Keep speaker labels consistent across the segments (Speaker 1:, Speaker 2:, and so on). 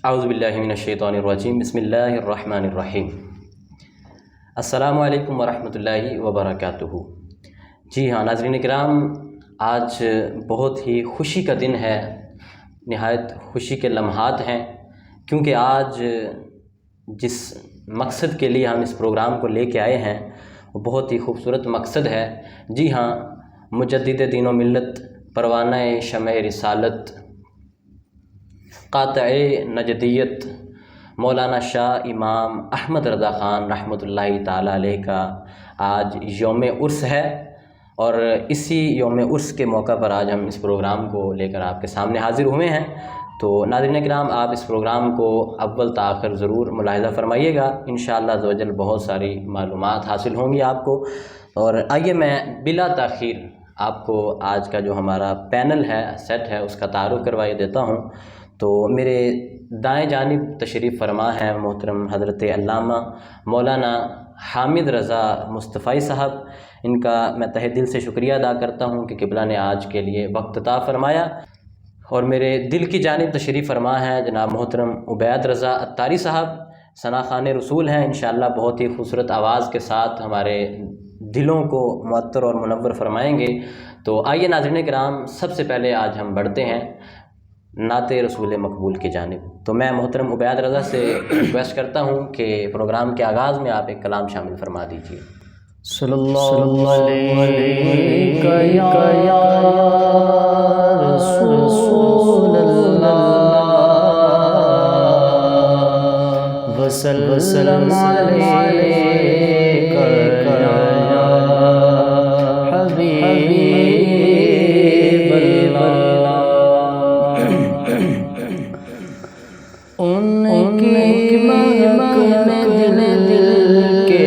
Speaker 1: اعوذ باللہ من الشیطان الرجیم، بسم اللہ الرحمن الرحیم۔ السلام علیکم ورحمۃ اللہ وبرکاتہ۔ جی ہاں ناظرین کرام، آج بہت ہی خوشی کا دن ہے، نہایت خوشی کے لمحات ہیں، کیونکہ آج جس مقصد کے لیے ہم اس پروگرام کو لے کے آئے ہیں وہ بہت ہی خوبصورت مقصد ہے۔ جی ہاں، مجدد دین و ملت، پروانہ شمع رسالت، قاطع نجدیت مولانا شاہ امام احمد رضا خان رحمۃ اللہ تعالیٰ علیہ کا آج یوم عرس ہے، اور اسی یوم عرس کے موقع پر آج ہم اس پروگرام کو لے کر آپ کے سامنے حاضر ہوئے ہیں۔ تو ناظرین کرام، آپ اس پروگرام کو اول تا آخر ضرور ملاحظہ فرمائیے گا، انشاءاللہ عز و جل بہت ساری معلومات حاصل ہوں گی آپ کو۔ اور آئیے میں بلا تاخیر آپ کو آج کا جو ہمارا پینل ہے، سیٹ ہے، اس کا تعارف کروائے دیتا ہوں۔ تو میرے دائیں جانب تشریف فرما ہے محترم حضرت علامہ مولانا حامد رضا مصطفی صاحب، ان کا میں تہہ دل سے شکریہ ادا کرتا ہوں کہ قبلہ نے آج کے لیے وقت عطا فرمایا۔ اور میرے دل کی جانب تشریف فرما ہے جناب محترم عبید رضا عطاری صاحب، ثنا خوان رسول ہیں، انشاءاللہ بہت ہی خوبصورت آواز کے ساتھ ہمارے دلوں کو معطر اور منور فرمائیں گے۔ تو آئیے ناظرین کرام، سب سے پہلے آج ہم بڑھتے ہیں نعت رسول مقبول کی جانب۔ تو میں محترم عبید رضا سے ریکویسٹ کرتا ہوں کہ پروگرام کے آغاز میں آپ ایک کلام شامل فرما دیجیے۔
Speaker 2: صلی اللہ علیہ یا رسول اللہ وسلم علیک یا حبیب اللہ۔ ان کی مہک میں دل کے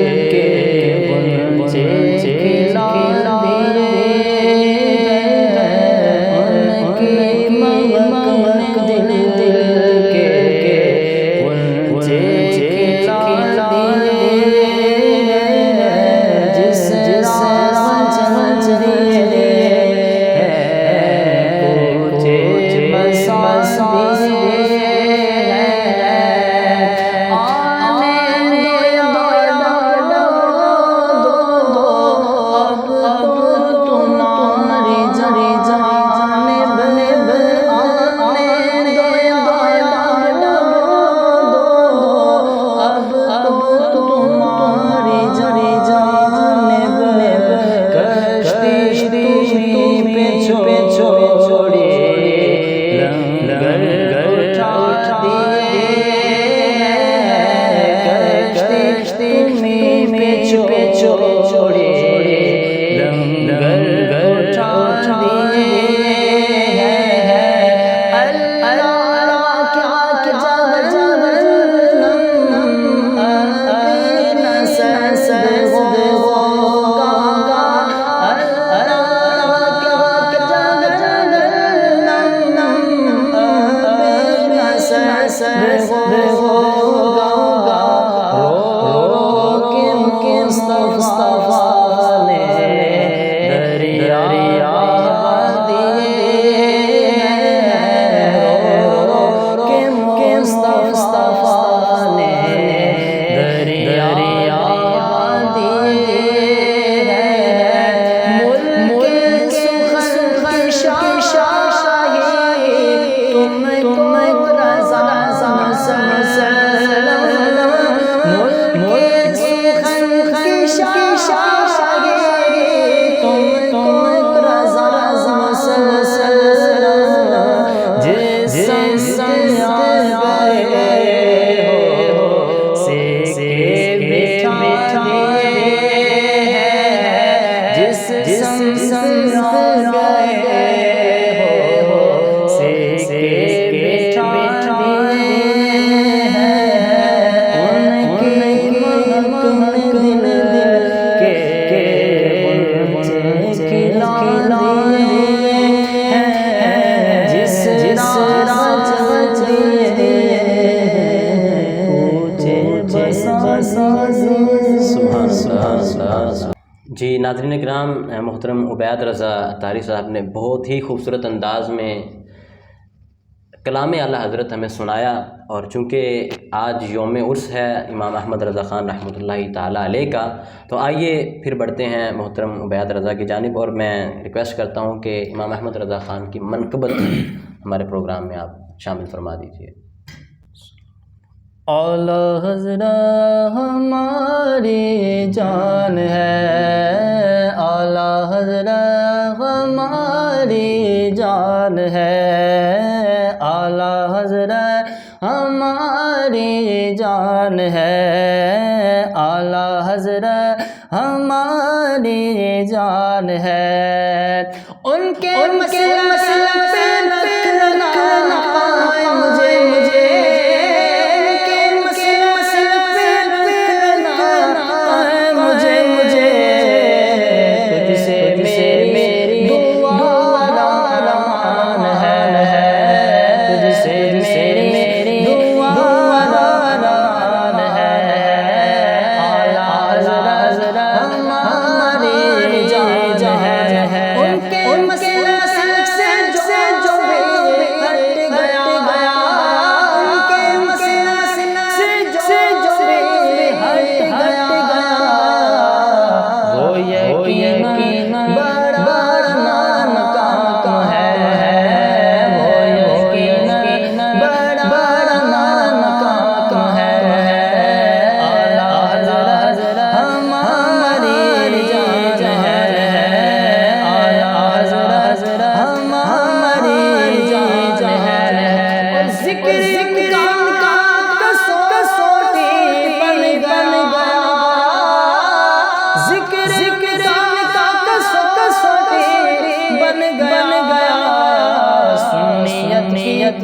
Speaker 1: جی ناظرین کرام، محترم عبید رضا عطاری صاحب نے بہت ہی خوبصورت انداز میں کلام اعلیٰ حضرت ہمیں سنایا، اور چونکہ آج یوم عرس ہے امام احمد رضا خان رحمۃ اللہ تعالیٰ علیہ کا، تو آئیے پھر بڑھتے ہیں محترم عبید رضا کی جانب، اور میں ریکویسٹ کرتا ہوں کہ امام احمد رضا خان کی منقبت ہمارے پروگرام میں آپ شامل فرما دیجیے۔
Speaker 2: اعلیٰ حضرت ہماری جان ہے، اعلیٰ حضرت ہماری جان ہے، اعلیٰ حضرت ہماری جان ہے، اعلیٰ حضرت ہماری جان ہے، ان کے مسلک پہ رکھنا پائے مجھے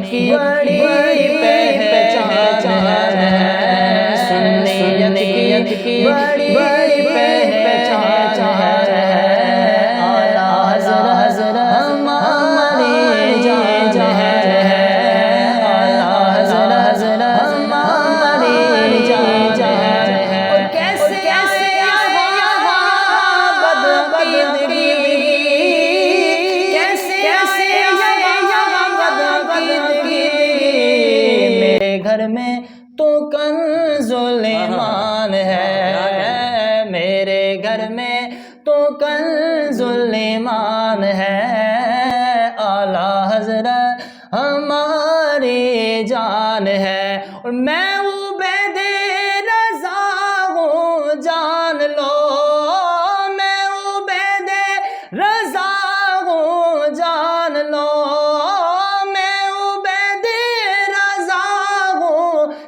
Speaker 2: کی بڑی پہچان ہے، سنیت کی بڑی پہچان ہے، اعلیٰ حضرت ہماری جان ہے، اعلیٰ حضرت ہماری جان ہے، اور کیسے بدعقیدگی گھر میں تو کنز ایمان ہے، میرے گھر میں تو کنز ایمان ہے، اعلیٰ حضرت ہماری جان ہے، اور میں عبید رضا ہوں جان لو، میں عبید رضا ہوں جان لو،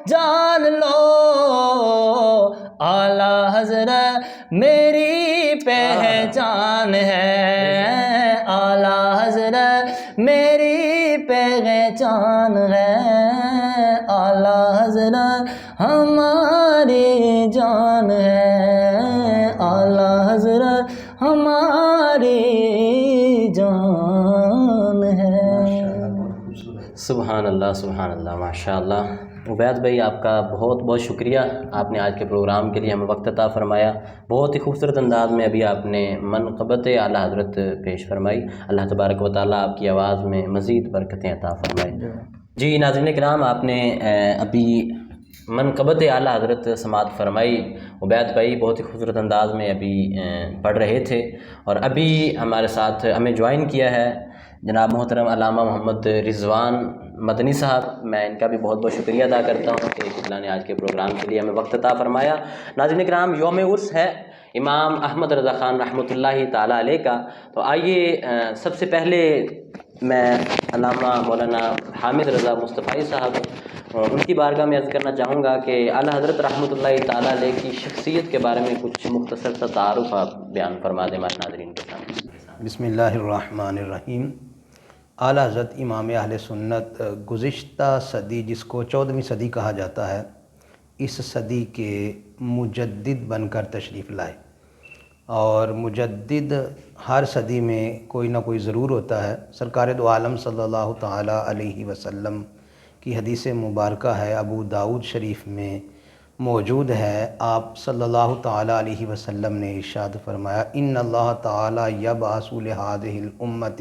Speaker 2: جان لو، اعلیٰ حضرت میری پہچان ہے، اعلیٰ حضرت میری پہچان ہے، اعلیٰ حضرت ہماری جان ہے، اعلیٰ حضرت ہماری جان ہے۔
Speaker 1: سبحان اللہ سبحان اللہ، ماشاء اللہ۔ عبید بھائی آپ کا بہت بہت شکریہ، آپ نے آج کے پروگرام کے لیے ہمیں وقت عطا فرمایا، بہت ہی خوبصورت انداز میں ابھی آپ نے منقبت اعلیٰ حضرت پیش فرمائی، اللہ تبارک و تعالیٰ آپ کی آواز میں مزید برکتیں عطا فرمائے۔ جی ناظرین کرام، آپ نے ابھی منقبت اعلیٰ حضرت سماعت فرمائی، عبید بھائی بہت ہی خوبصورت انداز میں ابھی پڑھ رہے تھے، اور ابھی ہمارے ساتھ ہمیں جوائن کیا ہے جناب محترم علامہ محمد رضوان مدنی صاحب، میں ان کا بھی بہت بہت شکریہ ادا کرتا ہوں کہ اللہ نے آج کے پروگرام کے لیے ہمیں وقت عطا فرمایا۔ ناظرین کرام، یوم عرس ہے امام احمد رضا خان رحمۃ اللہ تعالیٰ علیہ کا، تو آئیے سب سے پہلے میں علامہ مولانا حامد رضا مصطفی صاحب ان کی بارگاہ میں عرض کرنا چاہوں گا کہ اعلیٰ حضرت رحمۃ اللہ تعالیٰ علیہ کی شخصیت کے بارے میں کچھ مختصر سا تعارف آپ بیان فرما دیں ہمارے ناظرین کے سامنے۔
Speaker 3: بسم اللہ الرحمن الرحیم۔ اعلیٰ حضرت امام اہل سنت گزشتہ صدی، جس کو 14ویں صدی کہا جاتا ہے، اس صدی کے مجدد بن کر تشریف لائے، اور مجدد ہر صدی میں کوئی نہ کوئی ضرور ہوتا ہے۔ سرکار دو عالم صلی اللہ تعالیٰ علیہ وسلم کی حدیث مبارکہ ہے، ابو داؤد شریف میں موجود ہے، آپ صلی اللہ تعالیٰ علیہ وسلم نے ارشاد فرمایا، ان اللہ تعالیٰ یبعث لہذہ الامۃ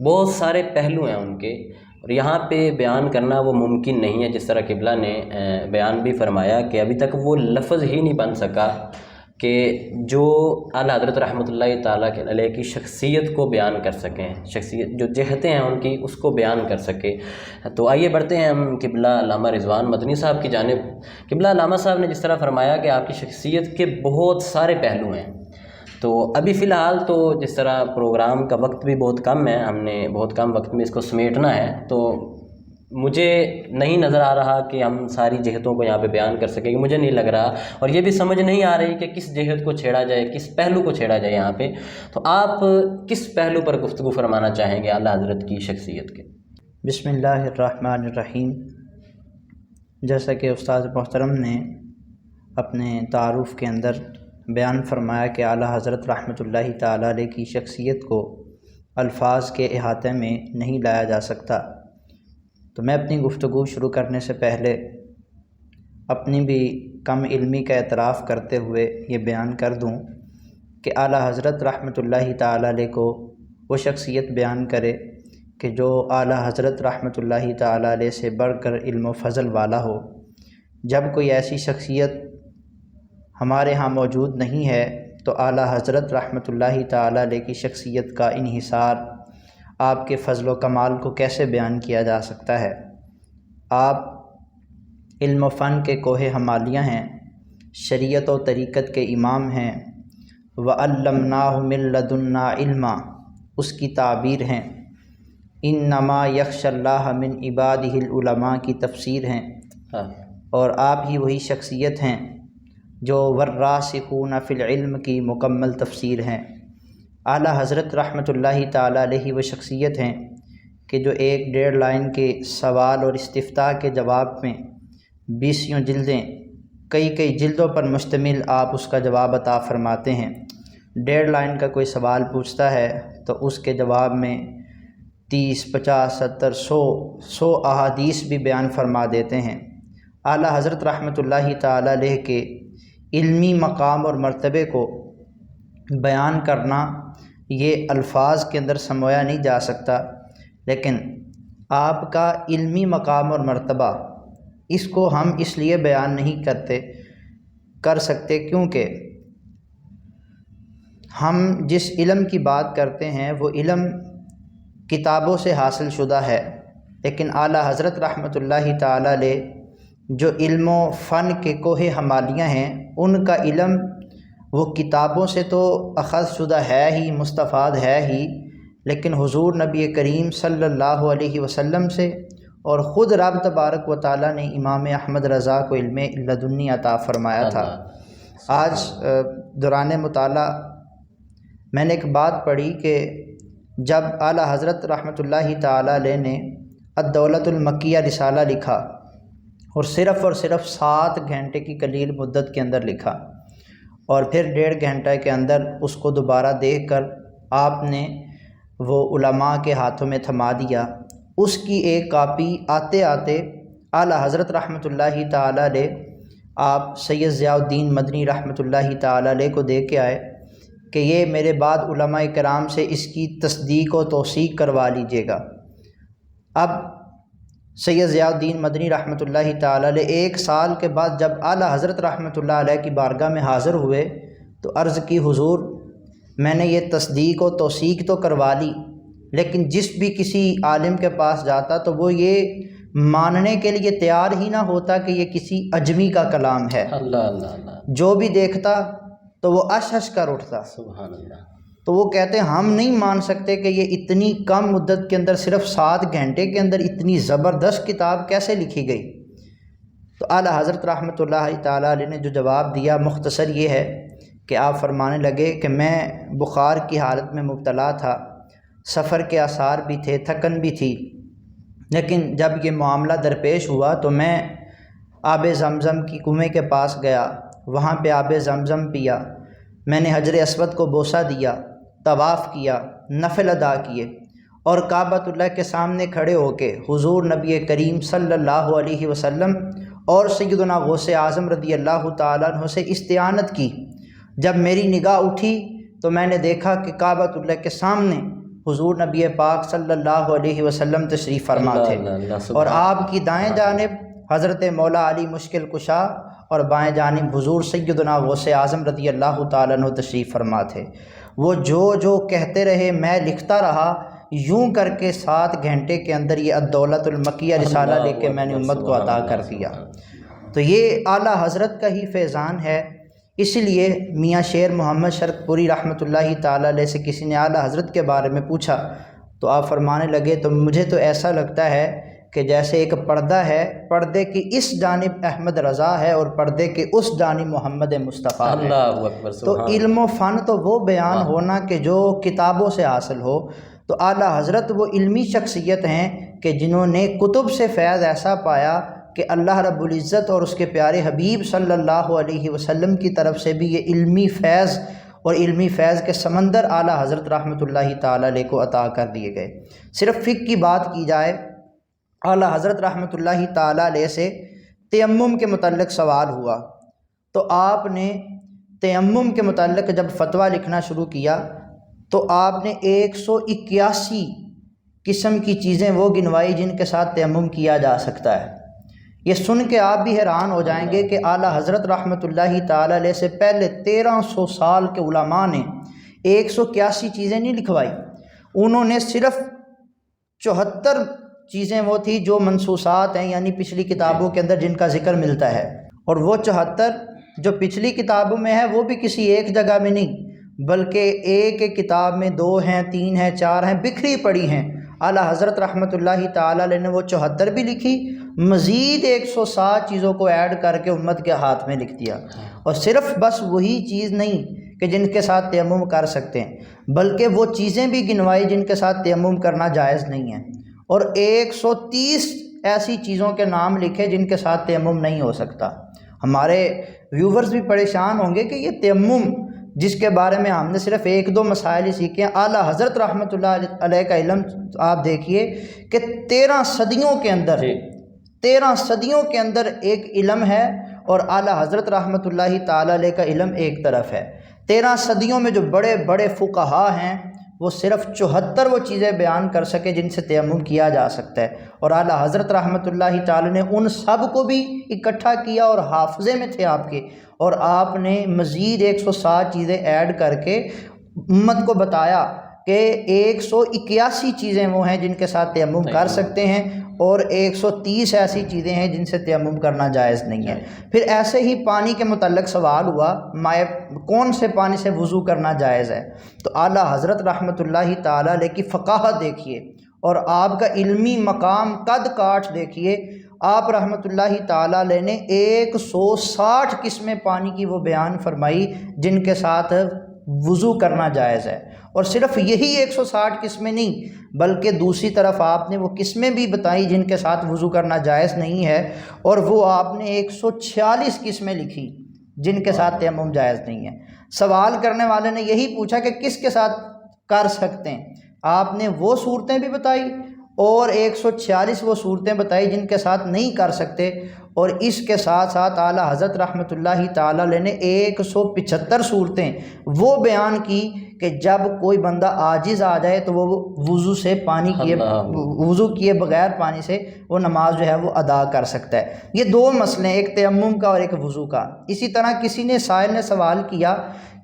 Speaker 1: بہت سارے پہلو ہیں ان کے، اور یہاں پہ بیان کرنا وہ ممکن نہیں ہے۔ جس طرح قبلہ نے بیان بھی فرمایا کہ ابھی تک وہ لفظ ہی نہیں بن سکا کہ جو اعلیٰ حضرت رحمۃ اللہ تعالیٰ علیہ کی شخصیت کو بیان کر سکیں، شخصیت جو جہتیں ہیں ان کی اس کو بیان کر سکے۔ تو آئیے بڑھتے ہیں ہم قبلہ علامہ رضوان مدنی صاحب کی جانب۔ قبلہ علامہ صاحب نے جس طرح فرمایا کہ آپ کی شخصیت کے بہت سارے پہلو ہیں، تو ابھی فی الحال تو جس طرح پروگرام کا وقت بھی بہت کم ہے، ہم نے بہت کم وقت میں اس کو سمیٹنا ہے، تو مجھے نہیں نظر آ رہا کہ ہم ساری جہتوں کو یہاں پہ بیان کر سکیں گے، مجھے نہیں لگ رہا، اور یہ بھی سمجھ نہیں آ رہی کہ کس جہت کو چھیڑا جائے، کس پہلو کو چھیڑا جائے یہاں پہ۔ تو آپ کس پہلو پر گفتگو فرمانا چاہیں گے اعلیٰ حضرت کی شخصیت کے؟
Speaker 2: بسم اللہ الرحمن الرحیم۔ جیسا کہ استاد محترم نے اپنے تعارف کے اندر بیان فرمایا کہ اعلیٰ حضرت رحمۃ اللہ تعالیٰ علیہ کی شخصیت کو الفاظ کے احاطے میں نہیں لایا جا سکتا، تو میں اپنی گفتگو شروع کرنے سے پہلے اپنی بھی کم علمی کا اعتراف کرتے ہوئے یہ بیان کر دوں کہ اعلیٰ حضرت رحمۃ اللہ تعالیٰ علیہ کو وہ شخصیت بیان کرے کہ جو اعلیٰ حضرت رحمۃ اللہ تعالیٰ علیہ سے بڑھ کر علم و فضل والا ہو۔ جب کوئی ایسی شخصیت ہمارے ہاں موجود نہیں ہے تو اعلیٰ حضرت رحمۃ اللہ تعالیٰ علیہ کی شخصیت کا انحصار آپ کے فضل و کمال کو کیسے بیان کیا جا سکتا ہے؟ آپ علم و فن کے کوہ ہمالیہ ہیں، شریعت و طریقت کے امام ہیں، وَعَلَّمْنَاهُ مِن لَّدُنَّا عِلْمًا، اس کی تعبیر ہیں، اِنَّمَا يَخْشَى اللَّهَ مِنْ عِبَادِهِ الْعُلَمَاء کی تفسیر ہیں، اور آپ ہی وہی شخصیت ہیں جو وَالرَّاسِخُونَ فِي الْعِلْمِ کی مکمل تفسیر ہیں۔ اعلیٰ حضرت رحمۃ اللہ تعالیٰ علیہ وہ شخصیت ہیں کہ جو 1.5 لائن کے سوال اور استفتاء کے جواب میں 20 جلدیں، کئی جلدوں پر مشتمل آپ اس کا جواب عطا فرماتے ہیں۔ 1.5 لائن کا کوئی سوال پوچھتا ہے تو اس کے جواب میں 30، 50، 70، 100 احادیث بھی بیان فرما دیتے ہیں۔ اعلیٰ حضرت رحمۃ اللہ تعالیٰ علیہ کے علمی مقام اور مرتبے کو بیان کرنا یہ الفاظ کے اندر سمویا نہیں جا سکتا، لیکن آپ کا علمی مقام اور مرتبہ اس کو ہم اس لیے بیان نہیں کر سکتے کیونکہ ہم جس علم کی بات کرتے ہیں وہ علم کتابوں سے حاصل شدہ ہے، لیکن اعلیٰ حضرت رحمۃ اللہ تعالیٰ علیہ جو علم و فن کے کوہ ہمالیہ ہیں، ان کا علم وہ کتابوں سے تو اخذ شدہ ہے ہی، مستفاد ہے ہی، لیکن حضور نبی کریم صلی اللہ علیہ وسلم سے اور خود رب تبارک و تعالیٰ نے امام احمد رضا کو علم لدنی عطا فرمایا تھا۔ آج دوران مطالعہ میں نے ایک بات پڑھی کہ جب اعلیٰ حضرت رحمۃ اللہ تعالیٰ علیہ نے الدولۃ المکیہ رسالہ لکھا اور صرف 7 گھنٹے کی قلیل مدت کے اندر لکھا، اور پھر 1.5 گھنٹے کے اندر اس کو دوبارہ دیکھ کر آپ نے وہ علماء کے ہاتھوں میں تھما دیا، اس کی ایک کاپی آتے آتے اعلیٰ حضرت رحمۃ اللہ تعالیٰ علیہ آپ سید ضیاء الدین مدنی رحمۃ اللہ تعالیٰ علیہ کو دے کے آئے کہ یہ میرے بعد علماء کرام سے اس کی تصدیق و توثیق کروا لیجیے گا۔ اب سید ضیاء الدین مدنی رحمۃ اللہ تعالیٰ علیہ 1 سال کے بعد جب اعلیٰ حضرت رحمۃ اللہ علیہ کی بارگاہ میں حاضر ہوئے تو عرض کی، حضور میں نے یہ تصدیق و توثیق تو کروا لی، لیکن جس بھی کسی عالم کے پاس جاتا تو وہ یہ ماننے کے لیے تیار ہی نہ ہوتا کہ یہ کسی اجمی کا کلام ہے۔
Speaker 1: اللہ اللہ اللہ،
Speaker 2: جو بھی دیکھتا تو وہ اشش کر اٹھتا۔
Speaker 1: سبحان اللہ۔
Speaker 2: تو وہ کہتے ہیں ہم نہیں مان سکتے کہ یہ اتنی کم مدت کے اندر صرف 7 گھنٹے کے اندر اتنی زبردست کتاب کیسے لکھی گئی۔ تو اعلیٰ حضرت رحمۃ اللہ تعالیٰ علیہ نے جو جواب دیا مختصر یہ ہے کہ آپ فرمانے لگے کہ میں بخار کی حالت میں مبتلا تھا، سفر کے آثار بھی تھے، تھکن بھی تھی، لیکن جب یہ معاملہ درپیش ہوا تو میں آب زمزم کی کنویں کے پاس گیا، وہاں پہ آب زمزم پیا، میں نے حجر اسود کو بوسہ دیا، طواف کیا، نفل ادا کیے، اور کعبۃ اللہ کے سامنے کھڑے ہو کے حضور نبی کریم صلی اللہ علیہ وسلم اور سیدنا غوث اعظم رضی اللہ تعالیٰ عنہ سے استعانت کی۔ جب میری نگاہ اٹھی تو میں نے دیکھا کہ کعبۃ اللہ کے سامنے حضور نبی پاک صلی اللہ علیہ وسلم تشریف فرما تھے، اور آپ کی دائیں جانب حضرت مولا علی مشکل کشا اور بائیں جانب حضور سیدنا غوث اعظم رضی اللہ تعالیٰ عنہ تشریف فرما تھے۔ وہ جو کہتے رہے میں لکھتا رہا، یوں کر کے 7 گھنٹے کے اندر یہ الدولت المکیہ رسالہ لے کے میں نے امت کو عطا کر دیا۔ تو یہ اعلیٰ حضرت کا ہی فیضان ہے۔ اس لیے میاں شیر محمد شرک پوری رحمۃ اللہ تعالیٰ علیہ سے کسی نے اعلیٰ حضرت کے بارے میں پوچھا تو آپ فرمانے لگے تو مجھے تو ایسا لگتا ہے کہ جیسے ایک پردہ ہے، پردے کی اس جانب احمد رضا ہے اور پردے کے اس جانب محمد مصطفیٰ ہے۔
Speaker 1: اللہ اکبر،
Speaker 2: تو علم و فن تو وہ بیان ہونا کہ جو کتابوں سے حاصل ہو، تو اعلیٰ حضرت وہ علمی شخصیت ہیں کہ جنہوں نے کتب سے فیض ایسا پایا کہ اللہ رب العزت اور اس کے پیارے حبیب صلی اللہ علیہ وسلم کی طرف سے بھی یہ علمی فیض اور علمی فیض کے سمندر اعلیٰ حضرت رحمۃ اللہ تعالیٰ علیہ کو عطا کر دیے گئے۔ صرف فقہ کی بات کی جائے، اعلیٰ حضرت رحمۃ اللہ تعالیٰ علیہ سے تیمم کے متعلق سوال ہوا تو آپ نے تیمم کے متعلق جب فتویٰ لکھنا شروع کیا تو آپ نے 181 قسم کی چیزیں وہ گنوائی جن کے ساتھ تیمم کیا جا سکتا ہے۔ یہ سن کے آپ بھی حیران ہو جائیں گے کہ اعلیٰ حضرت رحمۃ اللہ تعالیٰ علیہ سے پہلے 1300 سال کے علماء نے 181 چیزیں نہیں لکھوائی، انہوں نے صرف 74 چیزیں وہ تھی جو منصوصات ہیں، یعنی پچھلی کتابوں کے اندر جن کا ذکر ملتا ہے، اور وہ 74 جو پچھلی کتابوں میں ہے وہ بھی کسی ایک جگہ میں نہیں بلکہ ایک کتاب میں 2 ہیں، 3 ہیں، 4 ہیں، بکھری پڑی ہیں۔ اعلیٰ حضرت رحمۃ اللہ تعالیٰ علیہ نے وہ 74 بھی لکھی، مزید 160 چیزوں کو ایڈ کر کے امت کے ہاتھ میں لکھ دیا۔ اور صرف بس وہی چیز نہیں کہ جن کے ساتھ تیمم کر سکتے ہیں، بلکہ وہ چیزیں بھی گنوائی جن کے ساتھ تیمم کرنا جائز نہیں ہے، اور 130 ایسی چیزوں کے نام لکھے جن کے ساتھ تیمم نہیں ہو سکتا۔ ہمارے ویورز بھی پریشان ہوں گے کہ یہ تیمم جس کے بارے میں ہم نے صرف 1-2 مسائل ہی سیکھے ہیں، اعلیٰ حضرت رحمۃ اللہ علیہ کا علم آپ دیکھیے کہ 13 صدیوں کے اندر ایک علم ہے، اور اعلیٰ حضرت رحمۃ اللہ تعالیٰ علیہ کا علم ایک طرف ہے۔ 13 صدیوں میں جو بڑے بڑے فقہا ہیں وہ صرف 74 وہ چیزیں بیان کر سکے جن سے تیمم کیا جا سکتا ہے، اور اعلیٰ حضرت رحمۃ اللہ تعالیٰ نے ان سب کو بھی اکٹھا کیا اور حافظے میں تھے آپ کے، اور آپ نے مزید 160 چیزیں ایڈ کر کے امت کو بتایا کہ 181 چیزیں وہ ہیں جن کے ساتھ تیمم کر سکتے ہیں، اور 130 ایسی چیزیں ہیں جن سے تیمم کرنا جائز نہیں ہے۔ پھر ایسے ہی پانی کے متعلق سوال ہوا، کون سے پانی سے وضو کرنا جائز ہے؟ تو اعلیٰ حضرت رحمۃ اللہ تعالیٰ علیہ کی فقاہت دیکھیے اور آپ کا علمی مقام قد کاٹ دیکھیے۔ آپ رحمۃ اللہ تعالیٰ علیہ نے 160 قسمیں پانی کی وہ بیان فرمائی جن کے ساتھ وضو کرنا جائز ہے، اور صرف یہی 160 قسمیں نہیں بلکہ دوسری طرف آپ نے وہ قسمیں بھی بتائی جن کے ساتھ وضو کرنا جائز نہیں ہے، اور وہ آپ نے 146 قسمیں لکھی جن کے ساتھ تیمم جائز نہیں ہے۔ سوال کرنے والے نے یہی پوچھا کہ کس کے ساتھ کر سکتے ہیں، آپ نے وہ صورتیں بھی بتائی اور 146 وہ صورتیں بتائی جن کے ساتھ نہیں کر سکتے، اور اس کے ساتھ ساتھ اعلیٰ حضرت رحمۃ اللہ تعالیٰ علیہ نے 175 صورتیں وہ بیان کی کہ جب کوئی بندہ عاجز آ جائے تو وہ وضو کیے بغیر پانی سے وہ نماز جو ہے وہ ادا کر سکتا ہے۔ یہ 2 مسئلے، ایک تیمم کا اور ایک وضو کا۔ اسی طرح کسی نے سائل نے سوال کیا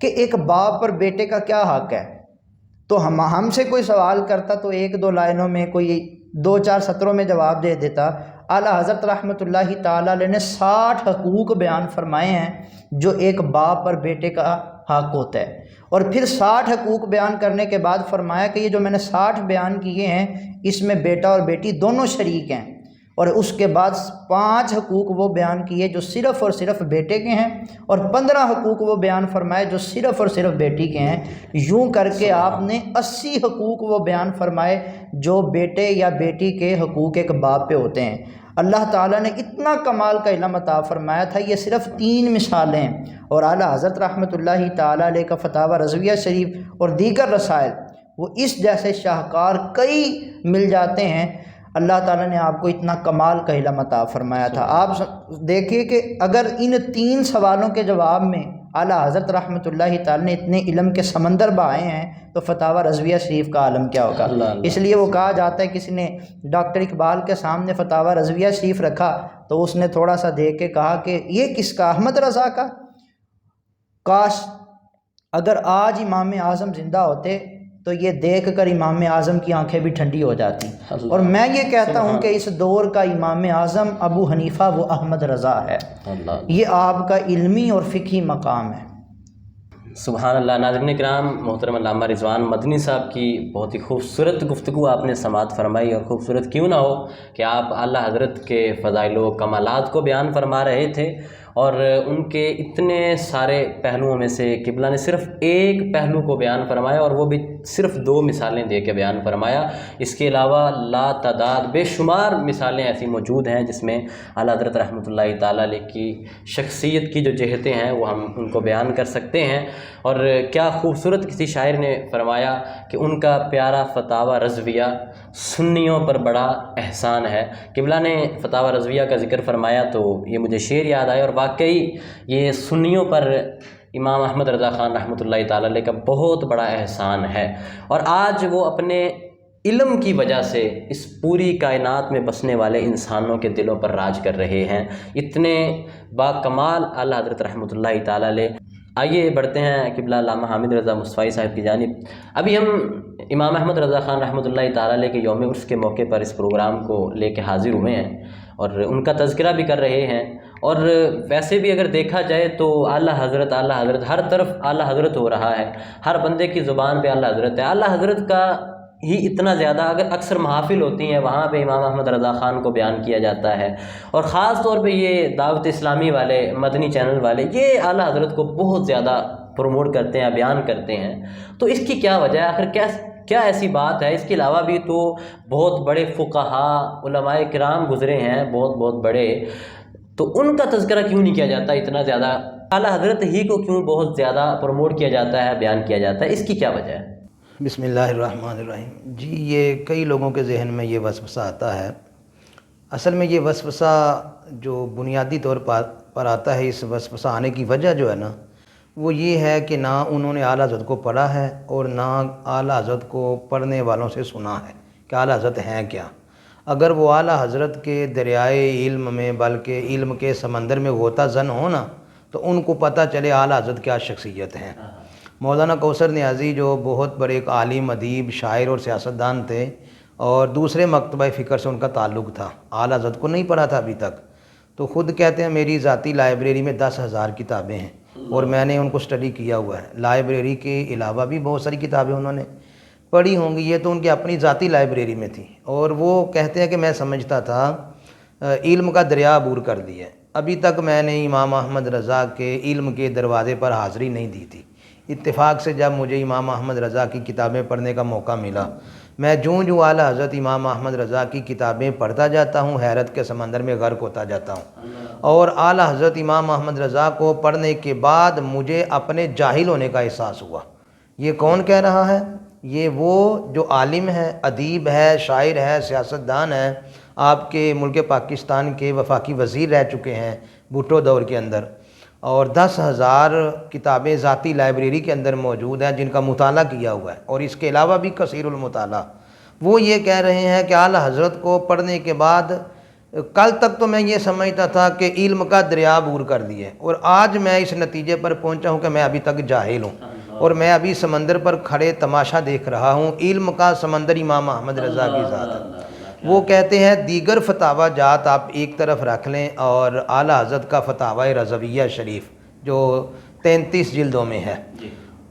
Speaker 2: کہ ایک باپ پر بیٹے کا کیا حق ہے، تو ہم سے کوئی سوال کرتا تو 1-2 لائنوں میں، کوئی 2-4 سطروں میں جواب دے دیتا۔ اعلیٰ حضرت رحمۃ اللہ تعالیٰ علیہ نے 60 حقوق بیان فرمائے ہیں جو ایک باپ پر بیٹے کا حق ہوتا ہے، اور پھر 60 حقوق بیان کرنے کے بعد فرمایا کہ یہ جو میں نے 60 بیان کیے ہیں اس میں بیٹا اور بیٹی دونوں شریک ہیں، اور اس کے بعد 5 حقوق وہ بیان کیے جو صرف اور صرف بیٹے کے ہیں، اور 15 حقوق وہ بیان فرمائے جو صرف اور صرف بیٹی کے ہیں۔ یوں کر کے آپ نے 80 حقوق وہ بیان فرمائے جو بیٹے یا بیٹی کے حقوق ایک باپ پہ ہوتے ہیں۔ اللہ تعالیٰ نے اتنا کمال کا علم عطا فرمایا تھا۔ یہ صرف 3 مثالیں ہیں، اور اعلیٰ حضرت رحمۃ اللہ تعالیٰ علیہ کا فتاوی رضویہ شریف اور دیگر رسائل، وہ اس جیسے شاہکار کئی مل جاتے ہیں۔ اللہ تعالیٰ نے آپ کو اتنا کمال کا علم عطا فرمایا تھا۔ آپ دیکھیے کہ اگر ان 3 سوالوں کے جواب میں اعلیٰ حضرت رحمۃ اللہ تعالی نے اتنے علم کے سمندر بہائے ہیں تو فتاوی رضویہ شریف کا عالم کیا ہوگا۔ اس لیے وہ کہا جاتا ہے کسی نے ڈاکٹر اقبال کے سامنے فتاوی رضویہ شریف رکھا تو اس نے تھوڑا سا دیکھ کے کہا کہ یہ کس کا؟ احمد رضا کا۔ کاش اگر آج امام اعظم زندہ ہوتے تو یہ دیکھ کر امام اعظم کی آنکھیں بھی ٹھنڈی ہو جاتی۔ اور میں یہ کہتا ہوں کہ اس دور کا امام اعظم ابو حنیفہ وہ احمد رضا ہے۔ یہ آپ کا علمی اور فقہی مقام ہے۔
Speaker 1: سبحان اللہ۔ ناظرین کرام، محترم علامہ رضوان مدنی صاحب کی بہت ہی خوبصورت گفتگو آپ نے سماعت فرمائی، اور خوبصورت کیوں نہ ہو کہ آپ اعلیٰ حضرت کے فضائل و کمالات کو بیان فرما رہے تھے، اور ان کے اتنے سارے پہلوؤں میں سے قبلہ نے صرف ایک پہلو کو بیان فرمایا، اور وہ بھی صرف 2 مثالیں دے کے بیان فرمایا۔ اس کے علاوہ لا تعداد بے شمار مثالیں ایسی موجود ہیں جس میں اعلیٰ حضرت رحمۃ اللہ تعالیٰ علیہ کی شخصیت کی جو جہتیں ہیں وہ ہم ان کو بیان کر سکتے ہیں۔ اور کیا خوبصورت کسی شاعر نے فرمایا کہ ان کا پیارا فتاوی رضویہ سنیوں پر بڑا احسان ہے۔ قبلہ نے فتاوی رضویہ کا ذکر فرمایا تو یہ مجھے شعر یاد آیا، اور واقعی یہ سنیوں پر امام احمد رضا خان رحمۃ اللہ تعالیٰ علیہ کا بہت بڑا احسان ہے، اور آج وہ اپنے علم کی وجہ سے اس پوری کائنات میں بسنے والے انسانوں کے دلوں پر راج کر رہے ہیں۔ اتنے با کمال اعلیٰ حضرت رحمۃ اللہ تعالیٰ علیہ۔ آئیے بڑھتے ہیں قبلہ علامہ حامد رضا مصطفی صاحب کی جانب۔ ابھی ہم امام احمد رضا خان رحمۃ اللہ تعالیٰ علیہ کے یوم عرس کے موقع پر اس پروگرام کو لے کے حاضر ہوئے ہیں، اور ان کا تذکرہ بھی کر رہے ہیں، اور ویسے بھی اگر دیکھا جائے تو اعلیٰ حضرت ہر طرف اعلیٰ حضرت ہو رہا ہے، ہر بندے کی زبان پہ اعلیٰ حضرت ہے۔ اعلیٰ حضرت کا ہی اتنا زیادہ، اگر اکثر محافل ہوتی ہیں وہاں پہ امام احمد رضا خان کو بیان کیا جاتا ہے، اور خاص طور پہ یہ دعوت اسلامی والے مدنی چینل والے یہ اعلیٰ حضرت کو بہت زیادہ پروموٹ کرتے ہیں، بیان کرتے ہیں۔ تو اس کی کیا وجہ ہے؟ آخر کیا ایسی بات ہے؟ اس کے علاوہ بھی تو بہت بڑے فقہا علماء کرام گزرے ہیں، بہت بڑے، تو ان کا تذکرہ کیوں نہیں کیا جاتا اتنا زیادہ؟ اعلیٰ حضرت ہی کو کیوں بہت زیادہ پروموٹ کیا جاتا ہے، بیان کیا جاتا ہے؟ اس کی کیا وجہ ہے؟
Speaker 3: بسم اللہ الرحمن الرحیم۔ جی، یہ کئی لوگوں کے ذہن میں یہ وسوسہ آتا ہے۔ اصل میں یہ وسوسہ جو بنیادی طور پر آتا ہے، اس وسوسہ آنے کی وجہ جو ہے نا، وہ یہ ہے کہ نہ انہوں نے اعلیٰ حضرت کو پڑھا ہے، اور نہ اعلیٰ حضرت کو پڑھنے والوں سے سنا ہے کہ اعلیٰ حضرت ہیں کیا۔ اگر وہ اعلیٰ حضرت کے دریائے علم میں، بلکہ علم کے سمندر میں غوطہ زن ہو نا، تو ان کو پتہ چلے اعلیٰ حضرت کیا شخصیت ہیں۔ مولانا کوثر نیازی جو بہت بڑے ایک عالم، ادیب، شاعر اور سیاستدان تھے، اور دوسرے مکتبہ فکر سے ان کا تعلق تھا، اعلیٰ حضرت کو نہیں پڑھا تھا ابھی تک، تو خود کہتے ہیں میری ذاتی لائبریری میں 10,000 کتابیں ہیں، اور میں نے ان کو اسٹڈی کیا ہوا ہے۔ لائبریری کے علاوہ بھی بہت ساری کتابیں انہوں نے پڑھی ہوں گی، یہ تو ان کی اپنی ذاتی لائبریری میں تھی۔ اور وہ کہتے ہیں کہ میں سمجھتا تھا علم کا دریا عبور کر دیا ہے، ابھی تک میں نے امام احمد رضا کے علم کے دروازے پر حاضری نہیں دی تھی۔ اتفاق سے جب مجھے امام احمد رضا کی کتابیں پڑھنے کا موقع ملا، میں جوں اعلیٰ حضرت امام احمد رضا کی کتابیں پڑھتا جاتا ہوں، حیرت کے سمندر میں غرق ہوتا جاتا ہوں۔ اور اعلیٰ حضرت امام احمد رضا کو پڑھنے کے بعد مجھے اپنے جاہل ہونے کا احساس ہوا۔ یہ کون کہہ رہا ہے؟ یہ وہ جو عالم ہے، ادیب ہے، شاعر ہے، سیاستدان ہے، آپ کے ملک پاکستان کے وفاقی وزیر رہ چکے ہیں بھٹو دور کے اندر، اور 10,000 کتابیں ذاتی لائبریری کے اندر موجود ہیں جن کا مطالعہ کیا ہوا ہے، اور اس کے علاوہ بھی کثیر المطالعہ۔ وہ یہ کہہ رہے ہیں کہ اعلیٰ حضرت کو پڑھنے کے بعد کل تک تو میں یہ سمجھتا تھا کہ علم کا دریا عبور کر دیے، اور آج میں اس نتیجے پر پہنچا ہوں کہ میں ابھی تک جاہل ہوں، اور میں ابھی سمندر پر کھڑے تماشا دیکھ رہا ہوں۔ علم کا سمندر امام احمد رضا کی ذات ہے۔ وہ کہتے ہیں دیگر فتاوی جات آپ ایک طرف رکھ لیں، اور اعلیٰ حضرت کا فتاوی رضویہ شریف جو 33 جلدوں میں ہے،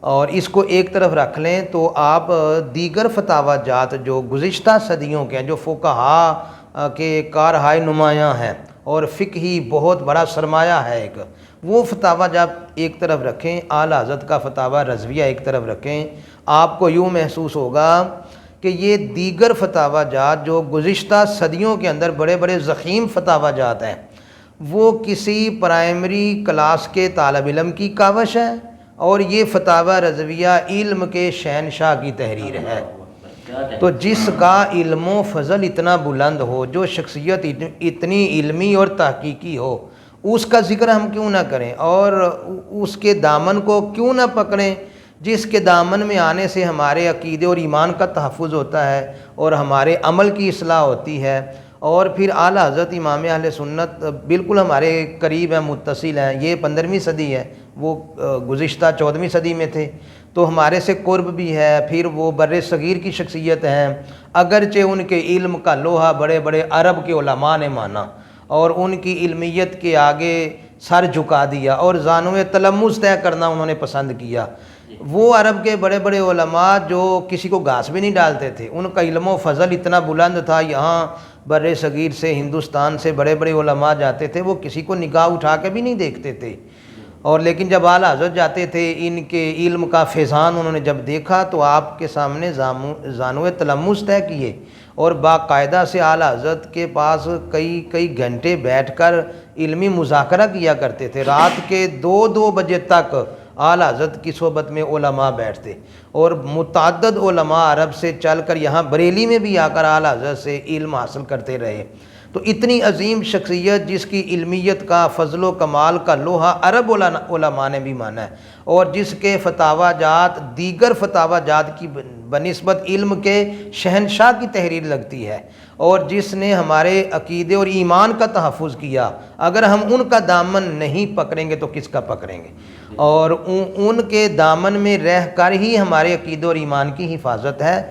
Speaker 3: اور اس کو ایک طرف رکھ لیں، تو آپ دیگر فتاوی جات جو گزشتہ صدیوں کے ہیں، جو فقہا کے کارہائے نمایاں ہیں اور فقہی بہت بڑا سرمایہ ہے ایک، وہ فتاوی جات ایک طرف رکھیں، اعلیٰ حضرت کا فتاوی رضویہ ایک طرف رکھیں، آپ کو یوں محسوس ہوگا کہ یہ دیگر فتاوی جات جو گزشتہ صدیوں کے اندر بڑے بڑے ضخیم فتاوی جات ہیں، وہ کسی پرائمری کلاس کے طالب علم کی کاوش ہے، اور یہ فتاوی رضویہ علم کے شہنشاہ کی تحریر ہے۔ تو جس کا علم و فضل اتنا بلند ہو، جو شخصیت اتنی علمی اور تحقیقی ہو، اس کا ذکر ہم کیوں نہ کریں اور اس کے دامن کو کیوں نہ پکڑیں جس کے دامن میں آنے سے ہمارے عقیدے اور ایمان کا تحفظ ہوتا ہے اور ہمارے عمل کی اصلاح ہوتی ہے۔ اور پھر اعلیٰ حضرت امام اہل سنت بالکل ہمارے قریب ہیں، متصل ہیں، یہ 15ویں صدی ہے، وہ گزشتہ 14ویں صدی میں تھے، تو ہمارے سے قرب بھی ہے۔ پھر وہ بر صغیر کی شخصیت ہیں، اگرچہ ان کے علم کا لوہا بڑے بڑے عرب کے علماء نے مانا اور ان کی علمیت کے آگے سر جھکا دیا اور زانو تلمس طے کرنا انہوں نے پسند کیا۔ وہ عرب کے بڑے بڑے علماء جو کسی کو گھاس بھی نہیں ڈالتے تھے، ان کا علم و فضل اتنا بلند تھا، یہاں بر صغیر سے ہندوستان سے بڑے بڑے علماء جاتے تھے، وہ کسی کو نگاہ اٹھا کے بھی نہیں دیکھتے تھے، اور لیکن جب اعلیٰ حضرت جاتے تھے ان کے علم کا فیضان انہوں نے جب دیکھا تو آپ کے سامنے زانو تلمس طے کیے اور باقاعدہ سے اعلیٰ حضرت کے پاس کئی گھنٹے بیٹھ کر علمی مذاکرہ کیا کرتے تھے۔ رات کے 2 بجے تک اعلیٰ حضرت کی صحبت میں علماء بیٹھتے اور متعدد علماء عرب سے چل کر یہاں بریلی میں بھی آ کر اعلیٰ حضرت سے علم حاصل کرتے رہے۔ تو اتنی عظیم شخصیت جس کی علمیت کا فضل و کمال کا لوہا عرب علماء نے بھی مانا ہے اور جس کے فتاوی جات دیگر فتاوی جات کی بنسبت علم کے شہنشاہ کی تحریر لگتی ہے اور جس نے ہمارے عقیدے اور ایمان کا تحفظ کیا، اگر ہم ان کا دامن نہیں پکڑیں گے تو کس کا پکڑیں گے؟ اور ان کے دامن میں رہ کر ہی ہمارے عقیدے اور ایمان کی حفاظت ہے۔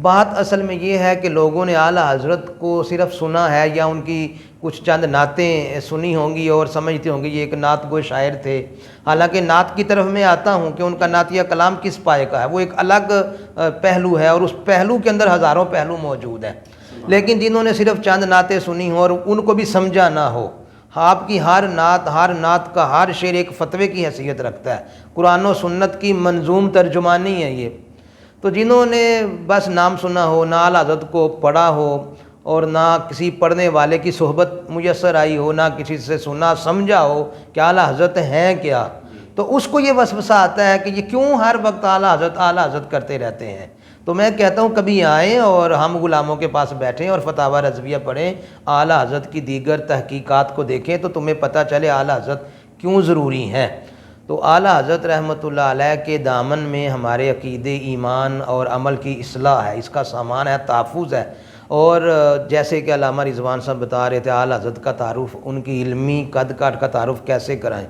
Speaker 3: بات اصل میں یہ ہے کہ لوگوں نے اعلیٰ حضرت کو صرف سنا ہے یا ان کی کچھ چند نعتیں سنی ہوں گی اور سمجھتے ہوں گے یہ ایک نعت گو شاعر تھے، حالانکہ نعت کی طرف میں آتا ہوں کہ ان کا نعتیہ کلام کس پائے کا ہے، وہ ایک الگ پہلو ہے اور اس پہلو کے اندر ہزاروں پہلو موجود ہیں۔ لیکن جنہوں نے صرف چند نعتیں سنی ہوں اور ان کو بھی سمجھا نہ ہو، آپ کی ہر نعت کا ہر شعر ایک فتوے کی حیثیت رکھتا ہے، قرآن و سنت کی منظوم ترجمانی ہے یہ۔ تو جنہوں نے بس نام سنا ہو، نہ اعلیٰ حضرت کو پڑھا ہو اور نہ کسی پڑھنے والے کی صحبت میسر آئی ہو، نہ کسی سے سنا سمجھا ہو کہ اعلیٰ حضرت ہیں کیا، تو اس کو یہ وسوسہ آتا ہے کہ یہ کیوں ہر وقت اعلیٰ حضرت کرتے رہتے ہیں۔ تو میں کہتا ہوں کبھی آئیں اور ہم غلاموں کے پاس بیٹھیں اور فتاوی رضویہ پڑھیں، اعلیٰ حضرت کی دیگر تحقیقات کو دیکھیں تو تمہیں پتہ چلے اعلیٰ حضرت کیوں ضروری ہیں۔ تو اعلیٰ حضرت رحمۃ اللہ علیہ کے دامن میں ہمارے عقیدے، ایمان اور عمل کی اصلاح ہے، اس کا سامان ہے، تحفظ ہے۔ اور جیسے کہ علامہ رضوان صاحب بتا رہے تھے اعلیٰ حضرت کا تعارف، ان کی علمی قد کاٹ کا تعارف کیسے کرائیں؟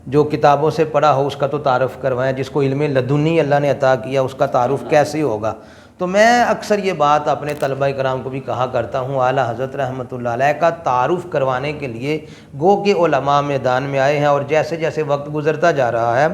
Speaker 3: جو کتابوں سے پڑھا ہو اس کا تو تعارف کروائیں، جس کو علم لدنی اللہ نے عطا کیا اس کا تعارف کیسے ہوگا؟ تو میں اکثر یہ بات اپنے طلبہ کرام کو بھی کہا کرتا ہوں، اعلیٰ حضرت رحمۃ اللہ علیہ کا تعارف کروانے کے لیے گو کہ علماء میدان میں آئے ہیں اور جیسے جیسے وقت گزرتا جا رہا ہے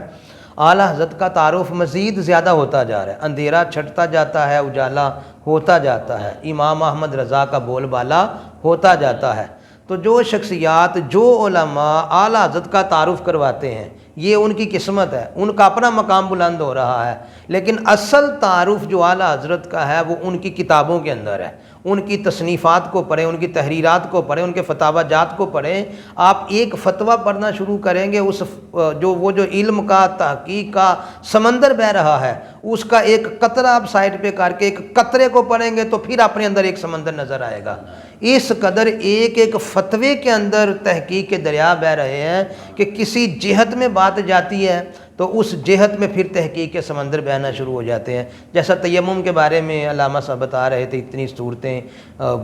Speaker 3: اعلیٰ حضرت کا تعارف مزید زیادہ ہوتا جا رہا ہے، اندھیرا چھٹتا جاتا ہے، اجالا ہوتا جاتا ہے، امام احمد رضا کا بول بالا ہوتا جاتا ہے۔ تو جو شخصیات، جو علماء اعلیٰ حضرت کا تعارف کرواتے ہیں یہ ان کی قسمت ہے، ان کا اپنا مقام بلند ہو رہا ہے، لیکن اصل تعارف جو اعلیٰ حضرت کا ہے وہ ان کی کتابوں کے اندر ہے۔ ان کی تصنیفات کو پڑھیں، ان کی تحریرات کو پڑھیں، ان کے فتاوی جات کو پڑھیں۔ آپ ایک فتویٰ پڑھنا شروع کریں گے، وہ جو علم کا، تحقیق کا سمندر بہہ رہا ہے اس کا ایک قطرہ آپ سائڈ پہ کر کے ایک قطرے کو پڑھیں گے تو پھر اپنے اندر ایک سمندر نظر آئے گا۔ اس قدر ایک فتوے کے اندر تحقیق کے دریا بہہ رہے ہیں کہ کسی جہت میں بات جاتی ہے تو اس جہت میں پھر تحقیق کے سمندر بہنا شروع ہو جاتے ہیں۔ جیسا تیمم کے بارے میں علامہ صاحب بتا رہے تھے، اتنی صورتیں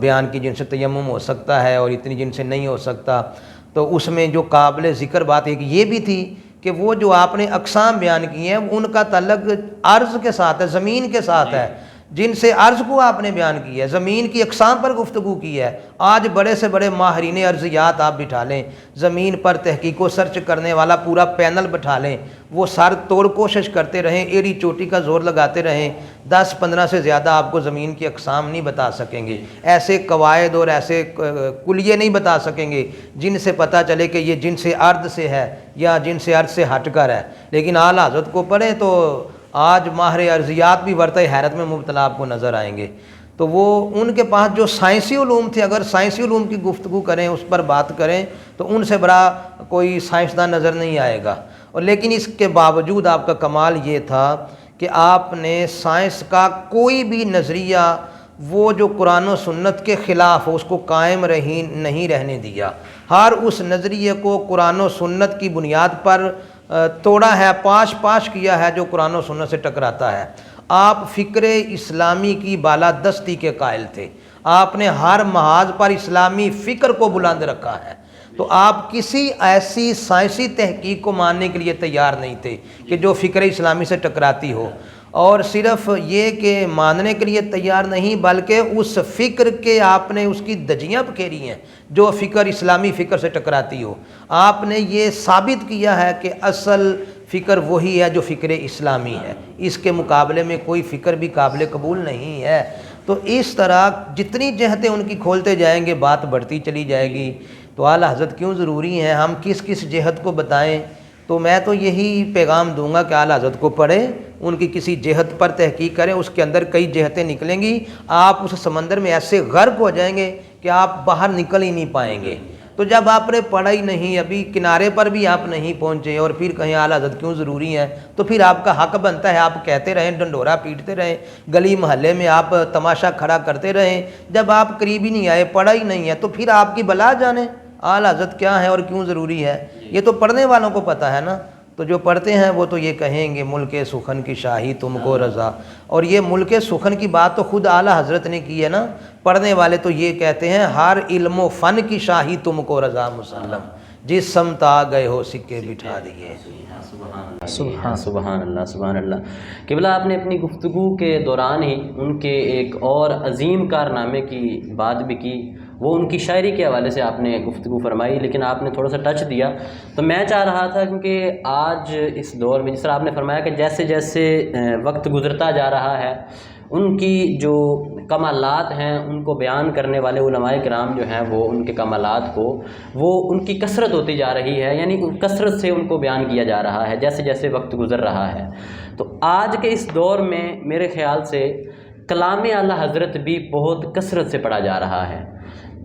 Speaker 3: بیان کی جن سے تیمم ہو سکتا ہے اور اتنی جن سے نہیں ہو سکتا، تو اس میں جو قابل ذکر بات ایک یہ بھی تھی کہ وہ جو آپ نے اقسام بیان کی ہیں ان کا تعلق عرض کے ساتھ ہے، زمین کے ساتھ ہے، جن سے عرض کو آپ نے بیان کی ہے، زمین کی اقسام پر گفتگو کی ہے۔ آج بڑے سے بڑے ماہرین ارضیات آپ بٹھا لیں، زمین پر تحقیق و سرچ کرنے والا پورا پینل بٹھا لیں، وہ سر توڑ کوشش کرتے رہیں، ایڑی چوٹی کا زور لگاتے رہیں، 10-15 سے زیادہ آپ کو زمین کی اقسام نہیں بتا سکیں گے، ایسے قواعد اور ایسے کلیے نہیں بتا سکیں گے جن سے پتہ چلے کہ یہ جن سے ارض سے ہے یا جن سے ارض سے ہٹ کر ہے۔ لیکن اعلیٰ حضرت کو پڑھیں تو آج ماہر ارضیات بھی ورطۂ حیرت میں مبتلا آپ کو نظر آئیں گے۔ تو وہ ان کے پاس جو سائنسی علوم تھے، اگر سائنسی علوم کی گفتگو کریں، اس پر بات کریں تو ان سے بڑا کوئی سائنسداں نظر نہیں آئے گا۔ اور لیکن اس کے باوجود آپ کا کمال یہ تھا کہ آپ نے سائنس کا کوئی بھی نظریہ وہ جو قرآن و سنت کے خلاف ہو اس کو قائم نہیں رہنے دیا، ہر اس نظریے کو قرآن و سنت کی بنیاد پر توڑا ہے، پاش کیا ہے جو قرآن و سنت سے ٹکراتا ہے۔ آپ فکر اسلامی کی بالادستی کے قائل تھے، آپ نے ہر محاذ پر اسلامی فکر کو بلند رکھا ہے، تو آپ کسی ایسی سائنسی تحقیق کو ماننے کے لیے تیار نہیں تھے کہ جو فکر اسلامی سے ٹکراتی ہو، اور صرف یہ کہ ماننے کے لیے تیار نہیں بلکہ اس فکر کے آپ نے اس کی دجیاں پکھیری ہیں جو فکر اسلامی فکر سے ٹکراتی ہو۔ آپ نے یہ ثابت کیا ہے کہ اصل فکر وہی ہے جو فکر اسلامی ہے، اس کے مقابلے میں کوئی فکر بھی قابل قبول نہیں ہے۔ تو اس طرح جتنی جہتیں ان کی کھولتے جائیں گے بات بڑھتی چلی جائے گی۔ تو اعلیٰ حضرت کیوں ضروری ہیں، ہم کس کس جہت کو بتائیں؟ تو میں تو یہی پیغام دوں گا کہ اعلیٰ حضرت کو پڑھیں، ان کی کسی جہت پر تحقیق کریں، اس کے اندر کئی جہتیں نکلیں گی، آپ اس سمندر میں ایسے غرق ہو جائیں گے کہ آپ باہر نکل ہی نہیں پائیں گے۔ تو جب آپ نے پڑھا ہی نہیں، ابھی کنارے پر بھی آپ نہیں پہنچے اور پھر کہیں اعلیٰ حضرت کیوں ضروری ہیں، تو پھر آپ کا حق بنتا ہے آپ کہتے رہیں، ڈنڈورا پیٹتے رہیں، گلی محلے میں آپ تماشا کھڑا کرتے رہیں۔ جب آپ قریب ہی نہیں آئے، پڑھا ہی نہیں ہے، تو پھر آپ کی بلا جانے اعلیٰ حضرت کیا ہے اور کیوں ضروری ہے، یہ تو پڑھنے والوں کو پتہ ہے نا۔ تو جو پڑھتے ہیں وہ تو یہ کہیں گے ملک سخن کی شاہی تم کو رضا، اور یہ ملک سخن کی بات تو خود اعلیٰ حضرت نے کی ہے نا۔ پڑھنے والے تو یہ کہتے ہیں ہر علم و فن کی شاہی تم کو رضا مسلم، جس سمت آ گئے ہو سکے بٹھا دیے۔
Speaker 1: سبحان اللہ سبحان اللہ۔ قبلہ آپ نے اپنی گفتگو کے دوران ہی ان کے ایک اور عظیم کارنامے کی بات بھی کی، وہ ان کی شاعری کے حوالے سے آپ نے گفتگو فرمائی، لیکن آپ نے تھوڑا سا ٹچ دیا، تو میں چاہ رہا تھا کیونکہ آج اس دور میں جس طرح آپ نے فرمایا کہ جیسے جیسے وقت گزرتا جا رہا ہے، ان کی جو کمالات ہیں ان کو بیان کرنے والے علماء کرام جو ہیں وہ ان کے کمالات کو وہ ان کی کثرت ہوتی جا رہی ہے، یعنی کثرت سے ان کو بیان کیا جا رہا ہے جیسے جیسے وقت گزر رہا ہے۔ تو آج کے اس دور میں میرے خیال سے کلام اعلیٰ حضرت بھی بہت کثرت سے پڑھا جا رہا ہے۔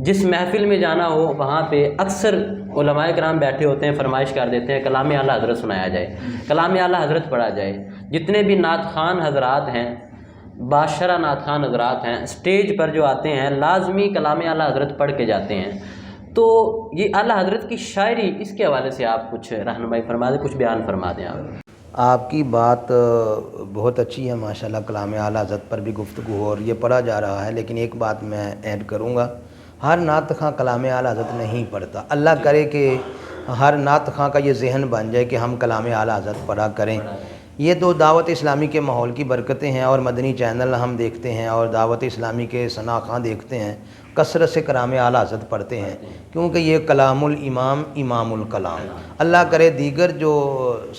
Speaker 1: جس محفل میں جانا ہو وہاں پہ اکثر علماء کرام بیٹھے ہوتے ہیں، فرمائش کر دیتے ہیں کلام اعلیٰ حضرت سنایا جائے، کلام اعلیٰ حضرت پڑھا جائے۔ جتنے بھی نعت خوان حضرات ہیں، باشرہ نعت خوان حضرات ہیں، اسٹیج پر جو آتے ہیں لازمی کلام اعلیٰ حضرت پڑھ کے جاتے ہیں۔ تو یہ اعلیٰ حضرت کی شاعری، اس کے حوالے سے آپ کچھ رہنمائی فرما دیں، کچھ بیان فرما دیں
Speaker 3: آپ کی بات بہت اچھی ہے ماشاءاللہ، کلام اعلیٰ حضرت پر بھی گفتگو اور یہ پڑھا جا رہا ہے، لیکن ایک بات میں ایڈ کروں گا، ہر نعت خواں کلام اعلیٰ حضرت نہیں پڑھتا۔ اللہ کرے کہ ہر نعت خواں کا یہ ذہن بن جائے کہ ہم کلام اعلیٰ حضرت پڑھا کریں۔ یہ تو دعوت اسلامی کے ماحول کی برکتیں ہیں، اور مدنی چینل ہم دیکھتے ہیں اور دعوت اسلامی کے ثنا خواں دیکھتے ہیں، کثرت سے کلام اعلیٰ حضرت پڑھتے ہیں، کیونکہ یہ کلام الامام امام الکلام۔ اللہ کرے دیگر جو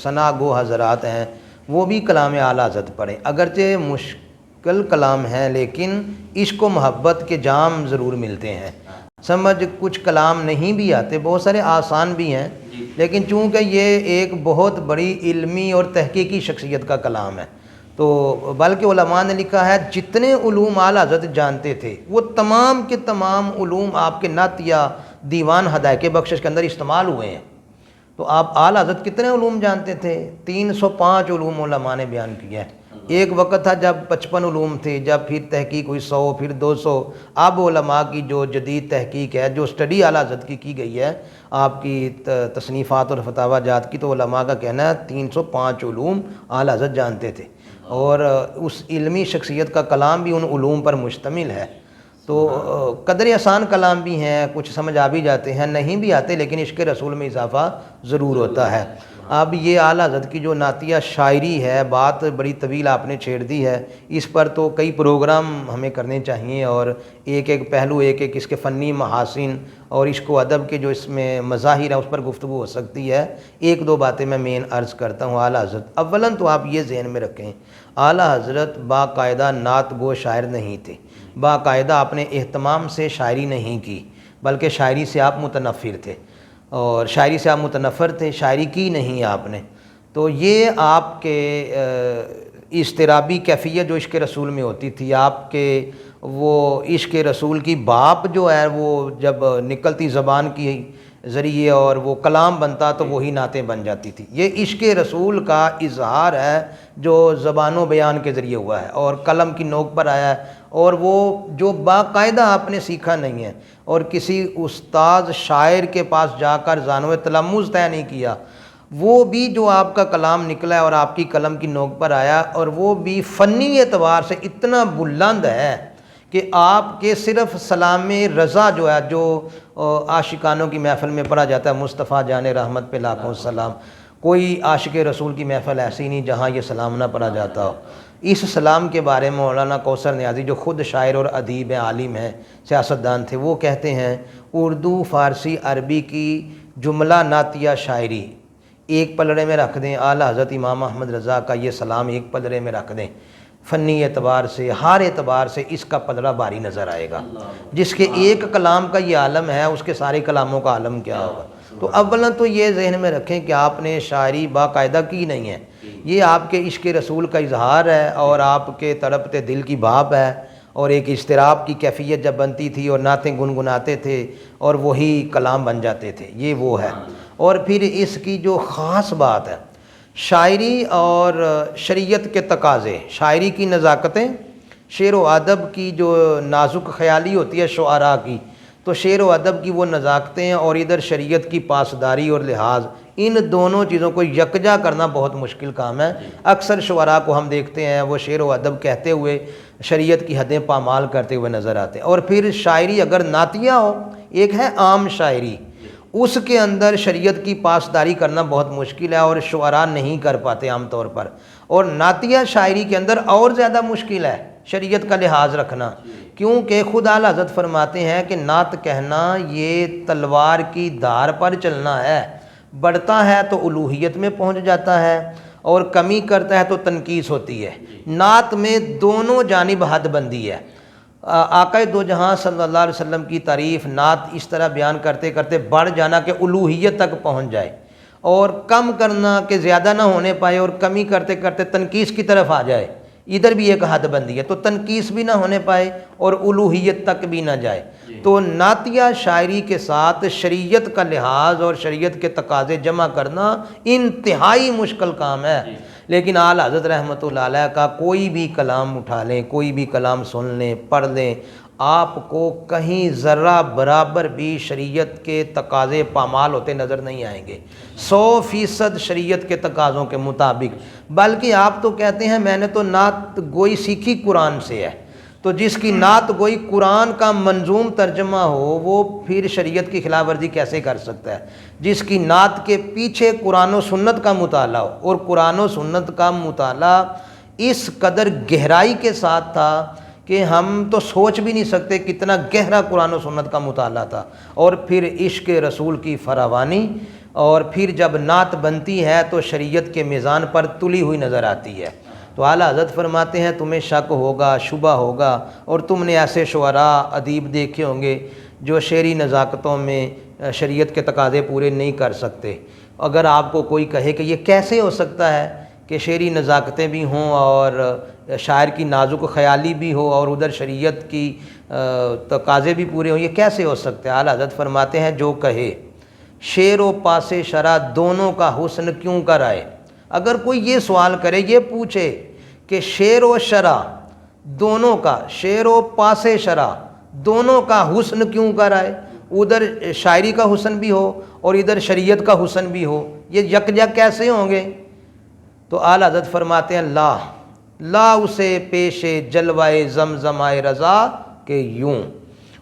Speaker 3: ثنا گو حضرات ہیں وہ بھی کلام اعلیٰ حضرت پڑھیں، اگرچہ مشکل کلام ہے لیکن عشق و محبت کے جام ضرور ملتے ہیں۔ سمجھ کچھ کلام نہیں بھی آتے، بہت سارے آسان بھی ہیں، لیکن چونکہ یہ ایک بہت بڑی علمی اور تحقیقی شخصیت کا کلام ہے، تو بلکہ علماء نے لکھا ہے جتنے علوم اعلیٰ حضرت جانتے تھے وہ تمام کے تمام علوم آپ کے نعت یا دیوان ہدایت بخشش کے اندر استعمال ہوئے ہیں۔ تو آپ اعلیٰ حضرت کتنے علوم جانتے تھے؟ 305 علوم علماء نے بیان کیا ہے۔ ایک وقت تھا جب 55 علوم تھے، جب پھر تحقیق ہوئی 100، پھر 200۔ اب علماء کی جو جدید تحقیق ہے، جو اسٹڈی اعلیٰ حضرت کی گئی ہے آپ کی تصنیفات اور فتاوی جات کی، تو علماء کا کہنا ہے 305 علوم اعلیٰ حضرت جانتے تھے، اور اس علمی شخصیت کا کلام بھی ان علوم پر مشتمل ہے۔ تو قدر آسان کلام بھی ہیں، کچھ سمجھ آ بھی جاتے ہیں، نہیں بھی آتے، لیکن عشق رسول میں اضافہ ضرور ہوتا ہے۔ اب یہ اعلیٰ حضرت کی جو نعتیہ شاعری ہے، بات بڑی طویل آپ نے چھیڑ دی ہے، اس پر تو کئی پروگرام ہمیں کرنے چاہیے، اور ایک ایک پہلو، ایک ایک اس کے فنی محاسن اور عشق و ادب کے جو اس میں مظاہر ہیں اس پر گفتگو ہو سکتی ہے۔ ایک دو باتیں میں مین عرض کرتا ہوں۔ اعلیٰ حضرت اولاً تو آپ یہ ذہن میں رکھیں، اعلیٰ حضرت باقاعدہ نعت گو شاعر نہیں تھے، باقاعدہ آپ نے اہتمام سے شاعری نہیں کی، بلکہ شاعری سے آپ متنفر تھے، اور شاعری سے آپ متنفر تھے، شاعری کی نہیں آپ نے۔ تو یہ آپ کے اضطرابی کیفیت جو عشق رسول میں ہوتی تھی، آپ کے وہ عشق رسول کی باپ جو ہے وہ جب نکلتی زبان کی ذریعے اور وہ کلام بنتا تو وہی نعتیں بن جاتی تھی۔ یہ عشق رسول کا اظہار ہے جو زبان و بیان کے ذریعے ہوا ہے اور قلم کی نوک پر آیا ہے، اور وہ جو باقاعدہ آپ نے سیکھا نہیں ہے اور کسی استاد شاعر کے پاس جا کر زانو تلمذ طے نہیں کیا، وہ بھی جو آپ کا کلام نکلا ہے اور آپ کی قلم کی نوک پر آیا، اور وہ بھی فنی اعتبار سے اتنا بلند ہے کہ آپ کے صرف سلام رضا جو ہے، جو عاشقانوں کی محفل میں پڑھا جاتا ہے، مصطفیٰ جان رحمت پہ لاکھوں سلام، کوئی عاشق رسول کی محفل ایسی نہیں جہاں یہ سلام نہ پڑھا جاتا ہو۔ اس سلام کے بارے میں مولانا کوثر نیازی جو خود شاعر اور ادیب ہیں، عالم ہیں، سیاستدان تھے، وہ کہتے ہیں اردو فارسی عربی کی جملہ نعتیہ شاعری ایک پلڑے میں رکھ دیں، اعلیٰ حضرت امام احمد رضا کا یہ سلام ایک پلڑے میں رکھ دیں، فنی اعتبار سے ہر اعتبار سے اس کا پلڑا بھاری نظر آئے گا۔ جس کے ایک کلام کا یہ عالم ہے، اس کے سارے کلاموں کا عالم کیا ہوگا؟ تو اولا تو یہ ذہن میں رکھیں کہ آپ نے شاعری باقاعدہ کی نہیں ہے، یہ آپ کے عشق رسول کا اظہار ہے اور آپ کے تڑپتے دل کی بھاپ ہے، اور ایک اضطراب کی کیفیت جب بنتی تھی اور نعتیں گنگناتے تھے اور وہی کلام بن جاتے تھے، یہ وہ ہے۔ اور پھر اس کی جو خاص بات ہے، شاعری اور شریعت کے تقاضے، شاعری کی نزاکتیں، شعر و ادب کی جو نازک خیالی ہوتی ہے شعراء کی، تو شعر و ادب کی وہ نزاکتیں اور ادھر شریعت کی پاسداری اور لحاظ، ان دونوں چیزوں کو یکجا کرنا بہت مشکل کام ہے۔ اکثر شعراء کو ہم دیکھتے ہیں وہ شعر و ادب کہتے ہوئے شریعت کی حدیں پامال کرتے ہوئے نظر آتے ہیں۔ اور پھر شاعری اگر نعتیہ ہو، ایک ہے عام شاعری، اس کے اندر شریعت کی پاسداری کرنا بہت مشکل ہے اور شعراء نہیں کر پاتے عام طور پر، اور نعتیہ شاعری کے اندر اور زیادہ مشکل ہے شریعت کا لحاظ رکھنا، کیونکہ خود اعلیٰ حضرت فرماتے ہیں کہ نعت کہنا یہ تلوار کی دھار پر چلنا ہے، بڑھتا ہے تو الوہیت میں پہنچ جاتا ہے اور کمی کرتا ہے تو تنقیص ہوتی ہے۔ نعت میں دونوں جانب حد بندی ہے۔ آقا دو جہاں صلی اللہ علیہ وسلم کی تعریف نعت اس طرح بیان کرتے کرتے بڑھ جانا کہ الوہیت تک پہنچ جائے، اور کم کرنا کہ زیادہ نہ ہونے پائے، اور کمی کرتے کرتے تنقیص کی طرف آ جائے، ادھر بھی ایک حد بندی ہے، تو تنقیص بھی نہ ہونے پائے اور الوہیت تک بھی نہ جائے۔ تو نعتیہ شاعری کے ساتھ شریعت کا لحاظ اور شریعت کے تقاضے جمع کرنا انتہائی مشکل کام ہے، لیکن اعلیٰ حضرت رحمۃ اللہ علیہ کا کوئی بھی کلام اٹھا لیں، کوئی بھی کلام سن لیں، پڑھ لیں، آپ کو کہیں ذرہ برابر بھی شریعت کے تقاضے پامال ہوتے نظر نہیں آئیں گے، 100% شریعت کے تقاضوں کے مطابق۔ بلکہ آپ تو کہتے ہیں میں نے تو نعت گوئی سیکھی قرآن سے ہے، تو جس کی نعت گوئی قرآن کا منظوم ترجمہ ہو وہ پھر شریعت کی خلاف ورزی کیسے کر سکتا ہے؟ جس کی نعت کے پیچھے قرآن و سنت کا مطالعہ ہو، اور قرآن و سنت کا مطالعہ اس قدر گہرائی کے ساتھ تھا کہ ہم تو سوچ بھی نہیں سکتے کتنا گہرا قرآن و سنت کا مطالعہ تھا، اور پھر عشق رسول کی فراوانی، اور پھر جب نعت بنتی ہے تو شریعت کے میزان پر تلی ہوئی نظر آتی ہے۔ تو اعلیٰ حضرت فرماتے ہیں تمہیں شک ہوگا، شبہ ہوگا، اور تم نے ایسے شعراء ادیب دیکھے ہوں گے جو شعری نزاکتوں میں شریعت کے تقاضے پورے نہیں کر سکتے۔ اگر آپ کو کوئی کہے کہ یہ کیسے ہو سکتا ہے کہ شعری نزاکتیں بھی ہوں اور شاعر کی نازک خیالی بھی ہو اور ادھر شریعت کی تقاضے بھی پورے ہوں، یہ کیسے ہو سکتا ہے؟ اعلیٰ حضرت فرماتے ہیں جو کہے شعر و پاس شرع دونوں کا حسن کیوں کر آئے، اگر کوئی یہ سوال کرے، یہ پوچھے کہ شعر و شرع دونوں کا، شعر و پاس شرع دونوں کا حسن کیوں کر آئے، ادھر شاعری کا حسن بھی ہو اور ادھر شریعت کا حسن بھی ہو، یہ یکجا کیسے ہوں گے؟ تو اعلیٰ حضرت فرماتے ہیں لا اسے پیش جلوائے زمزمائے رضا کہ یوں،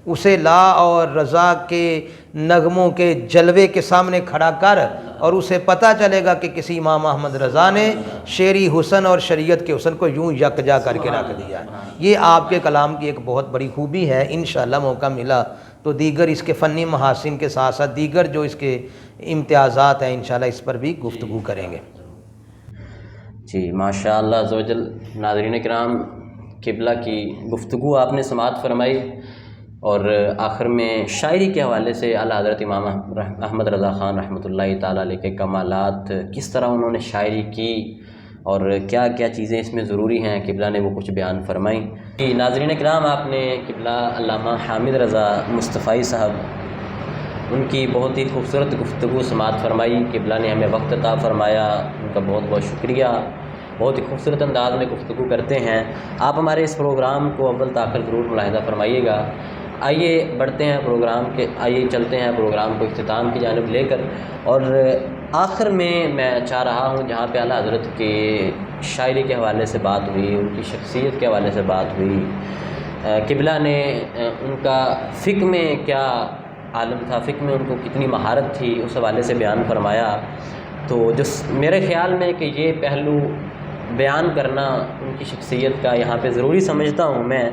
Speaker 3: اسے لا اور رضا کے نغموں کے جلوے کے سامنے کھڑا کر، اور اسے پتہ چلے گا کہ کسی امام احمد رضا نے شعری حسن اور شریعت کے حسن کو یوں یکجا کر کے رکھ دیا۔ یہ آپ کے کلام کی ایک بہت بڑی خوبی ہے۔ انشاءاللہ موقع ملا تو دیگر اس کے فنی محاسن کے ساتھ ساتھ دیگر جو اس کے امتیازات ہیں انشاءاللہ اس پر بھی گفتگو کریں گے۔
Speaker 1: جی ماشاء اللہ عز و جل۔ ناظرین کرام، قبلہ کی گفتگو آپ نے سماعت فرمائی، اور آخر میں شاعری کے حوالے سے اعلیٰ حضرت امام احمد رضا خان رحمۃ اللہ تعالیٰ علیہ کے کمالات، کس طرح انہوں نے شاعری کی اور کیا کیا چیزیں اس میں ضروری ہیں، قبلہ نے وہ کچھ بیان فرمائیں۔ ناظرین کرام، آپ نے قبلہ علامہ حامد رضا مصطفی صاحب ان کی بہت ہی خوبصورت گفتگو سماعت فرمائی. قبلہ نے ہمیں وقت عطا فرمایا، ان کا بہت بہت شکریہ. بہت ہی خوبصورت انداز میں گفتگو کرتے ہیں. آپ ہمارے اس پروگرام کو اول تاخیر ضرور ملاحظہ فرمائیے گا. آئیے بڑھتے ہیں پروگرام کے، آئیے چلتے ہیں پروگرام کو اختتام کی جانب لے کر. اور آخر میں چاہ رہا ہوں جہاں پہ اعلیٰ حضرت کے شاعری کے حوالے سے بات ہوئی، ان کی شخصیت کے حوالے سے بات ہوئی، قبلہ نے ان کا فقہ میں کیا عالم تھا، فقہ میں ان کو کتنی مہارت تھی، اس حوالے سے بیان فرمایا. تو جو میرے خیال میں کہ یہ پہلو بیان کرنا ان کی شخصیت کا یہاں پہ ضروری سمجھتا ہوں میں،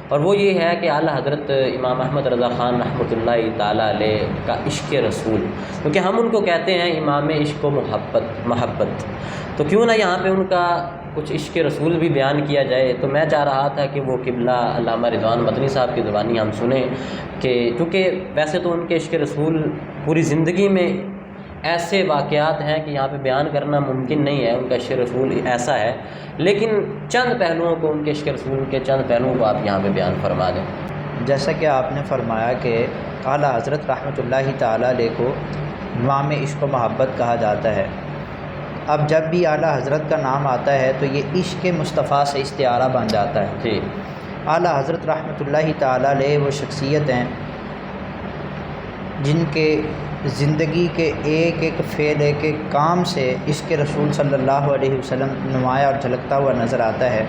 Speaker 1: اور وہ یہ ہے کہ اعلیٰ حضرت امام احمد رضا خان رحمۃ اللہ تعالیٰ علیہ کا عشق رسول، کیونکہ ہم ان کو کہتے ہیں امام عشق و محبت، تو کیوں نہ یہاں پہ ان کا کچھ عشق رسول بھی بیان کیا جائے. تو میں چاہ رہا تھا کہ وہ قبلہ علامہ رضوان مدنی صاحب کی زبانی ہم سنیں، کہ کیونکہ ویسے تو ان کے عشق رسول پوری زندگی میں ایسے واقعات ہیں کہ یہاں پہ بیان کرنا ممکن نہیں ہے، ان کا عشق رسول ایسا ہے، لیکن چند پہلوؤں کو، ان کے عشق رسول کے چند پہلوؤں کو آپ یہاں پہ بیان فرما دیں.
Speaker 2: جیسا کہ آپ نے فرمایا کہ اعلیٰ حضرت رحمۃ اللہ تعالیٰ علیہ کو امام عشق و محبت کہا جاتا ہے. اب جب بھی اعلیٰ حضرت کا نام آتا ہے تو یہ عشق مصطفیٰ سے استعارہ بن جاتا ہے.
Speaker 1: جی.
Speaker 2: اعلیٰ حضرت رحمۃ اللہ تعالیٰ علیہ وہ شخصیت ہیں جن کے زندگی کے ایک ایک فعل، ایک ایک کام سے عشق رسول صلی اللہ علیہ وسلم نمایاں اور جھلکتا ہوا نظر آتا ہے.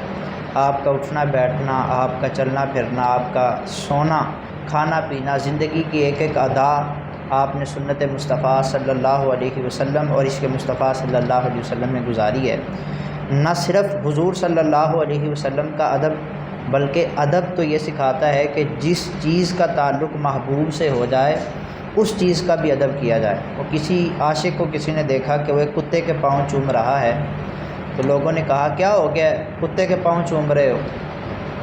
Speaker 2: آپ کا اٹھنا بیٹھنا، آپ کا چلنا پھرنا، آپ کا سونا کھانا پینا، زندگی کی ایک ایک ادا آپ نے سنت مصطفیٰ صلی اللہ علیہ وسلم اور عشق مصطفیٰ صلی اللہ علیہ وسلم میں گزاری ہے. نہ صرف حضور صلی اللہ علیہ وسلم کا ادب، بلکہ ادب تو یہ سکھاتا ہے کہ جس چیز کا تعلق محبوب سے ہو جائے اس چیز کا بھی ادب کیا جائے. وہ کسی عاشق کو کسی نے دیکھا کہ وہ ایک کتے کے پاؤں چوم رہا ہے، تو لوگوں نے کہا کیا ہو گیا، کتے کے پاؤں چوم رہے ہو؟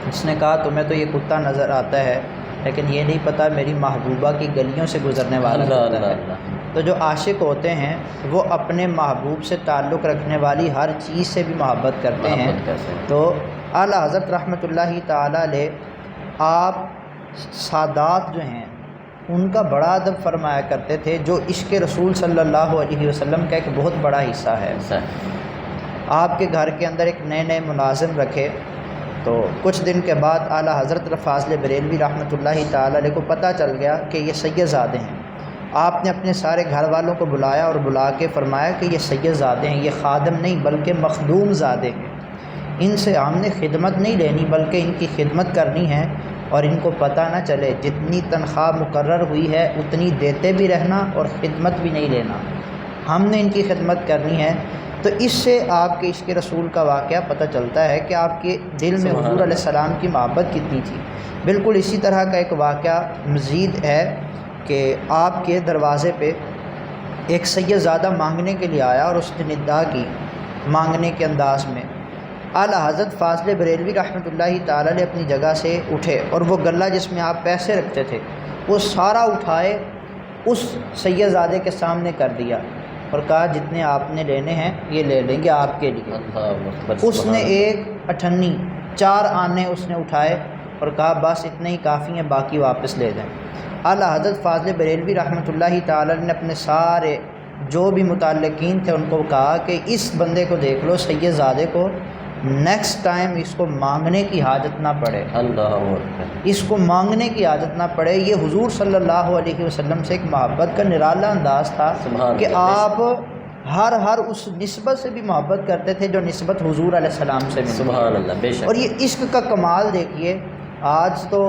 Speaker 2: اس نے کہا تمہیں تو یہ کتا نظر آتا ہے، لیکن یہ نہیں پتہ میری محبوبہ کی گلیوں سے گزرنے والا کتا ہے. تو جو عاشق ہوتے ہیں وہ اپنے محبوب سے تعلق رکھنے والی ہر چیز سے بھی محبت کرتے ہیں. تو اعلیٰ حضرت رحمۃ اللہ تعالیٰ علیہ آپ سادات جو ہیں ان کا بڑا ادب فرمایا کرتے تھے، جو عشق رسول صلی اللہ علیہ وسلم کا ایک بہت بڑا حصہ ہے. آپ کے گھر کے اندر ایک نئے ملازم رکھے تو کچھ دن کے بعد اعلیٰ حضرت فاضل بریلوی رحمۃ اللہ تعالیٰ علیہ کو پتہ چل گیا کہ یہ سید زادے ہیں. آپ نے اپنے سارے گھر والوں کو بلایا اور بلا کے فرمایا کہ یہ سید زادے ہیں، یہ خادم نہیں بلکہ مخدوم زادے ہیں، ان سے ہم نے خدمت نہیں لینی بلکہ ان کی خدمت کرنی ہے، اور ان کو پتہ نہ چلے جتنی تنخواہ مقرر ہوئی ہے اتنی دیتے بھی رہنا اور خدمت بھی نہیں لینا، ہم نے ان کی خدمت کرنی ہے. تو اس سے آپ کے عشق رسول کا واقعہ پتہ چلتا ہے کہ آپ کے دل میں حضور علیہ السلام کی محبت کتنی تھی. بالکل اسی طرح کا ایک واقعہ مزید ہے کہ آپ کے دروازے پہ ایک سید زادہ مانگنے کے لیے آیا اور اس نے ندا کی مانگنے کے انداز میں. اعلیٰ حضرت فاضل بریلوی رحمۃ اللہ تعالیٰ نے اپنی جگہ سے اٹھے اور وہ گلہ جس میں آپ پیسے رکھتے تھے وہ سارا اٹھائے اس سید زادے کے سامنے کر دیا اور کہا جتنے آپ نے لینے ہیں یہ لے لیں گے آپ کے لیے. اس نے ایک اٹھنی 4 آنے اس نے اٹھائے اور کہا بس اتنے ہی کافی ہیں، باقی واپس لے جائیں. اعلیٰ حضرت فاضل بریلوی رحمۃ اللہ تعالیٰ نے اپنے سارے جو بھی متعلقین تھے ان کو کہا کہ اس بندے کو دیکھ لو، سید زادے کو نیکسٹ ٹائم اس کو مانگنے کی حاجت نہ پڑے، اس کو مانگنے کی حاجت نہ پڑے. یہ حضور صلی اللہ علیہ وسلم سے ایک محبت کا نرالا انداز تھا کہ آپ ہر اس نسبت سے بھی محبت کرتے تھے جو نسبت حضور علیہ السلام سے ملتی.
Speaker 1: سبحان اللہ، بے شک.
Speaker 2: اور یہ عشق کا کمال دیکھیے، آج تو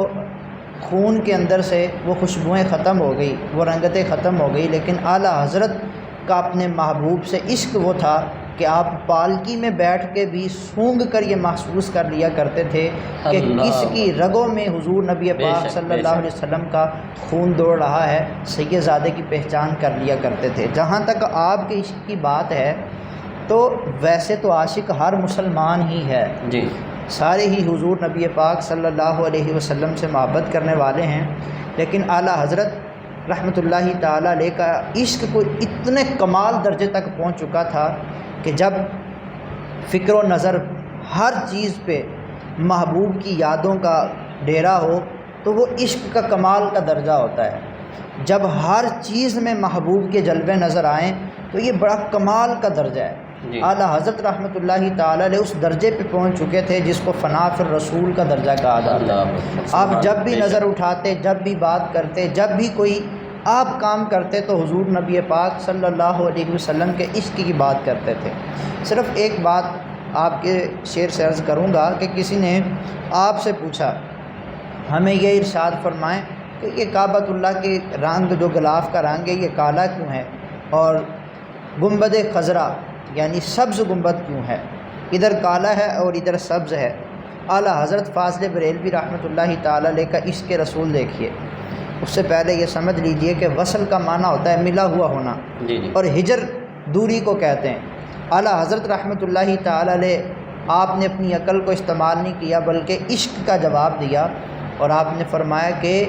Speaker 2: خون کے اندر سے وہ خوشبوئیں ختم ہو گئی، وہ رنگتیں ختم ہو گئی، لیکن اعلیٰ حضرت کا اپنے محبوب سے عشق وہ تھا کہ آپ پالکی میں بیٹھ کے بھی سونگھ کر یہ محسوس کر لیا کرتے تھے کہ کس کی رگوں میں حضور نبی پاک صلی اللہ علیہ وسلم کا خون دوڑ رہا ہے، سید زادے کی پہچان کر لیا کرتے تھے. جہاں تک آپ کے عشق کی بات ہے تو ویسے تو عاشق ہر مسلمان ہی ہے
Speaker 1: جی،
Speaker 2: سارے ہی حضور نبی پاک صلی اللہ علیہ وسلم سے محبت کرنے والے ہیں، لیکن اعلیٰ حضرت رحمۃ اللہ تعالیٰ علیہ کا عشق کو اتنے کمال درجے تک پہنچ چکا تھا کہ جب فکر و نظر ہر چیز پہ محبوب کی یادوں کا ڈیرا ہو تو وہ عشق کا کمال کا درجہ ہوتا ہے. جب ہر چیز میں محبوب کے جلوے نظر آئیں تو یہ بڑا کمال کا درجہ ہے۔ اعلیٰ حضرت رحمۃ اللہ تعالیٰ علیہ اس درجے پہ پہنچ چکے تھے جس کو فنا فی الرسول کا درجہ کہا جاتا ہے۔ آپ جب بھی نظر اٹھاتے، جب بھی بات کرتے، جب بھی کوئی آپ کام کرتے تو حضور نبی پاک صلی اللہ علیہ وسلم کے عشق کی بات کرتے تھے۔ صرف ایک بات آپ کے شعر سے عرض کروں گا کہ کسی نے آپ سے پوچھا ہمیں یہ ارشاد فرمائیں کہ یہ کعبۃ اللہ کے رنگ جو غلاف کا رنگ ہے یہ کالا کیوں ہے اور گنبد خضرا یعنی سبز گنبد کیوں ہے، ادھر کالا ہے اور ادھر سبز ہے۔ اعلیٰ حضرت فاضل بریلوی رحمۃ اللہ تعالیٰ علیہ کا عشق رسول دیکھیے، اس سے پہلے یہ سمجھ لیجئے کہ وصل کا معنی ہوتا ہے ملا ہوا ہونا، اور ہجر دوری کو کہتے ہیں۔ اعلیٰ حضرت رحمۃ اللہ تعالیٰ علیہ آپ نے اپنی عقل کو استعمال نہیں کیا بلکہ عشق کا جواب دیا، اور آپ نے فرمایا کہ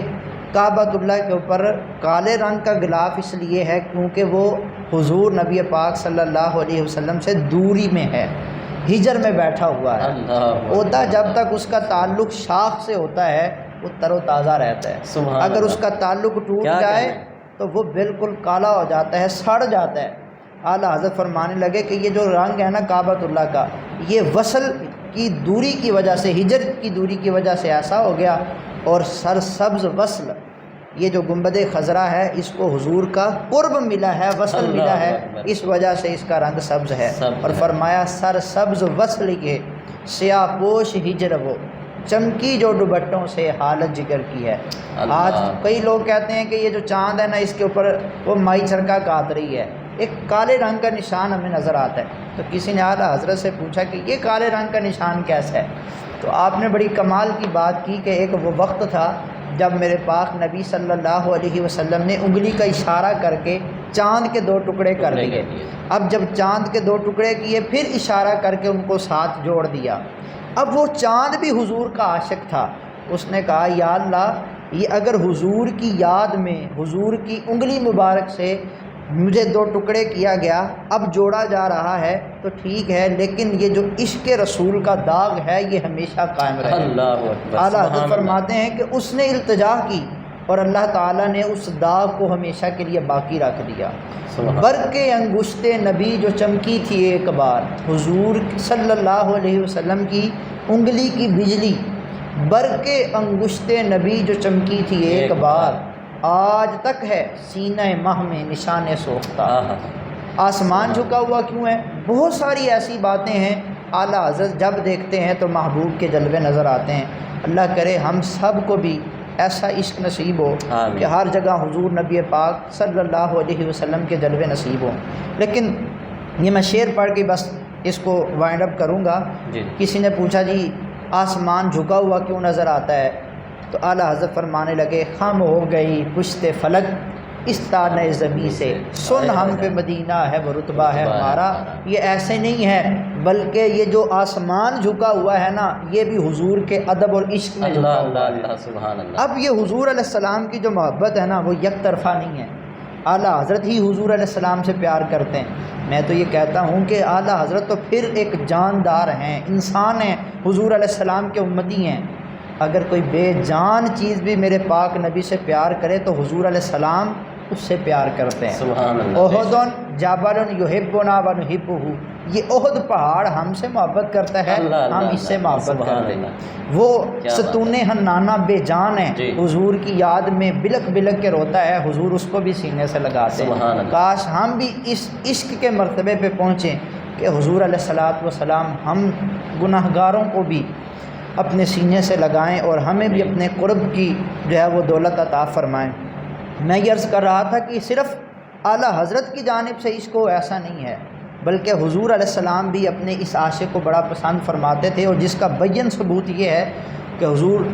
Speaker 2: کعبۃ اللہ کے اوپر کالے رنگ کا غلاف اس لیے ہے کیونکہ وہ حضور نبی پاک صلی اللہ علیہ وسلم سے دوری میں ہے، ہجر میں بیٹھا ہوا ہے۔ ہوتا جب تک اس کا تعلق شاخ سے ہوتا ہے وہ تر و تازہ رہتا ہے، اگر اس کا تعلق ٹوٹ جائے تو وہ بالکل کالا ہو جاتا ہے، سڑ جاتا ہے۔ اعلیٰ حضرت فرمانے لگے کہ یہ جو رنگ ہے نا کعبۃ اللہ کا، یہ وصل کی دوری کی وجہ سے، ہجر کی دوری کی وجہ سے ایسا ہو گیا، اور سرسبز وصل یہ جو گنبد خضرا ہے اس کو حضور کا قرب ملا ہے، وصل ملا ہے، اس وجہ سے اس کا رنگ سبز ہے۔ اور فرمایا سرسبز وصل کے سیاہ پوش ہجر وہ چمکی جو دوپٹوں سے حالت جگر کی ہے۔ آج کئی لوگ کہتے ہیں کہ یہ جو چاند ہے نا اس کے اوپر وہ مائی چھڑکا کاٹ رہی ہے، ایک کالے رنگ کا نشان ہمیں نظر آتا ہے۔ تو کسی نے اعلیٰ حضرت سے پوچھا کہ یہ کالے رنگ کا نشان کیسا ہے؟ تو آپ نے بڑی کمال کی بات کی کہ ایک وہ وقت تھا جب میرے پاک نبی صلی اللہ علیہ وسلم نے انگلی کا اشارہ کر کے چاند کے دو ٹکڑے کر دیے، اب جب چاند کے دو ٹکڑے کیے پھر اشارہ کر کے ان کو ساتھ جوڑ دیا، اب وہ چاند بھی حضور کا عاشق تھا۔ اس نے کہا یا اللہ یہ اگر حضور کی یاد میں حضور کی انگلی مبارک سے مجھے دو ٹکڑے کیا گیا، اب جوڑا جا رہا ہے تو ٹھیک ہے، لیکن یہ جو عشق رسول کا داغ ہے یہ ہمیشہ قائم رہے۔ اعلیٰ حضرت فرماتے ہیں کہ اس نے التجا کی اور اللہ تعالیٰ نے اس داغ کو ہمیشہ کے لیے باقی رکھ دیا۔ برق انگشت نبی جو چمکی تھی ایک بار، حضور صلی اللہ علیہ وسلم کی انگلی کی بجلی، برق انگشت نبی جو چمکی تھی ایک بار، آج تک ہے سینہ ماہ میں نشان سوختہ۔ آسمان جھکا ہوا کیوں ہے؟ بہت ساری ایسی باتیں ہیں اعلیٰ حضرت جب دیکھتے ہیں تو محبوب کے جلوے نظر آتے ہیں۔ اللہ کرے ہم سب کو بھی ایسا عشق نصیب ہو کہ ہر جگہ حضور نبی پاک صلی اللہ علیہ وسلم کے جلوے نصیب ہوں۔ لیکن یہ میں شعر پڑھ کے بس اس کو وائنڈ اپ کروں گا۔ کسی نے پوچھا جی آسمان جھکا ہوا کیوں نظر آتا ہے؟ تو اعلیٰ حضرت فرمانے لگے خم ہو گئی پشت فلک اس تانۂ زمیں سے، سن ہم پہ مدینہ ہے وہ رتبہ ہے ہمارا۔ یہ ایسے نہیں ہے بلکہ یہ جو آسمان جھکا ہوا ہے نا یہ بھی حضور کے ادب اور عشق میں جھکا ہوا ہے۔ اب یہ حضور علیہ السلام کی جو محبت ہے نا وہ یک طرفہ نہیں ہے، اعلیٰ حضرت ہی حضور علیہ السلام سے پیار کرتے ہیں۔ میں تو یہ کہتا ہوں کہ اعلیٰ حضرت تو پھر ایک جاندار ہیں، انسان ہیں، حضور علیہ السلام کے امتی ہیں۔ اگر کوئی بے جان چیز بھی میرے پاک نبی سے پیار کرے تو حضور علیہ السلام اس سے پیار کرتے ہیں۔ احد جبل یحبنا ونحبہ، یہ احد پہاڑ ہم سے محبت کرتا ہے، ہم اس سے محبت کرتے ہیں۔ وہ ستون حنانہ بے جان ہے، حضور کی یاد میں بلک بلک کے روتا ہے، حضور اس کو بھی سینے سے لگاتے ہیں۔ کاش ہم بھی اس عشق کے مرتبے پہ پہنچیں کہ حضور علیہ السلام ہم گناہ گاروں کو بھی اپنے سینے سے لگائیں اور ہمیں بھی اپنے قرب کی جو ہے وہ دولت عطا فرمائیں۔ میں یہ عرض کر رہا تھا کہ صرف اعلیٰ حضرت کی جانب سے عشق کو ایسا نہیں ہے بلکہ حضور علیہ السلام بھی اپنے اس عاشق کو بڑا پسند فرماتے تھے، اور جس کا بین ثبوت یہ ہے کہ حضور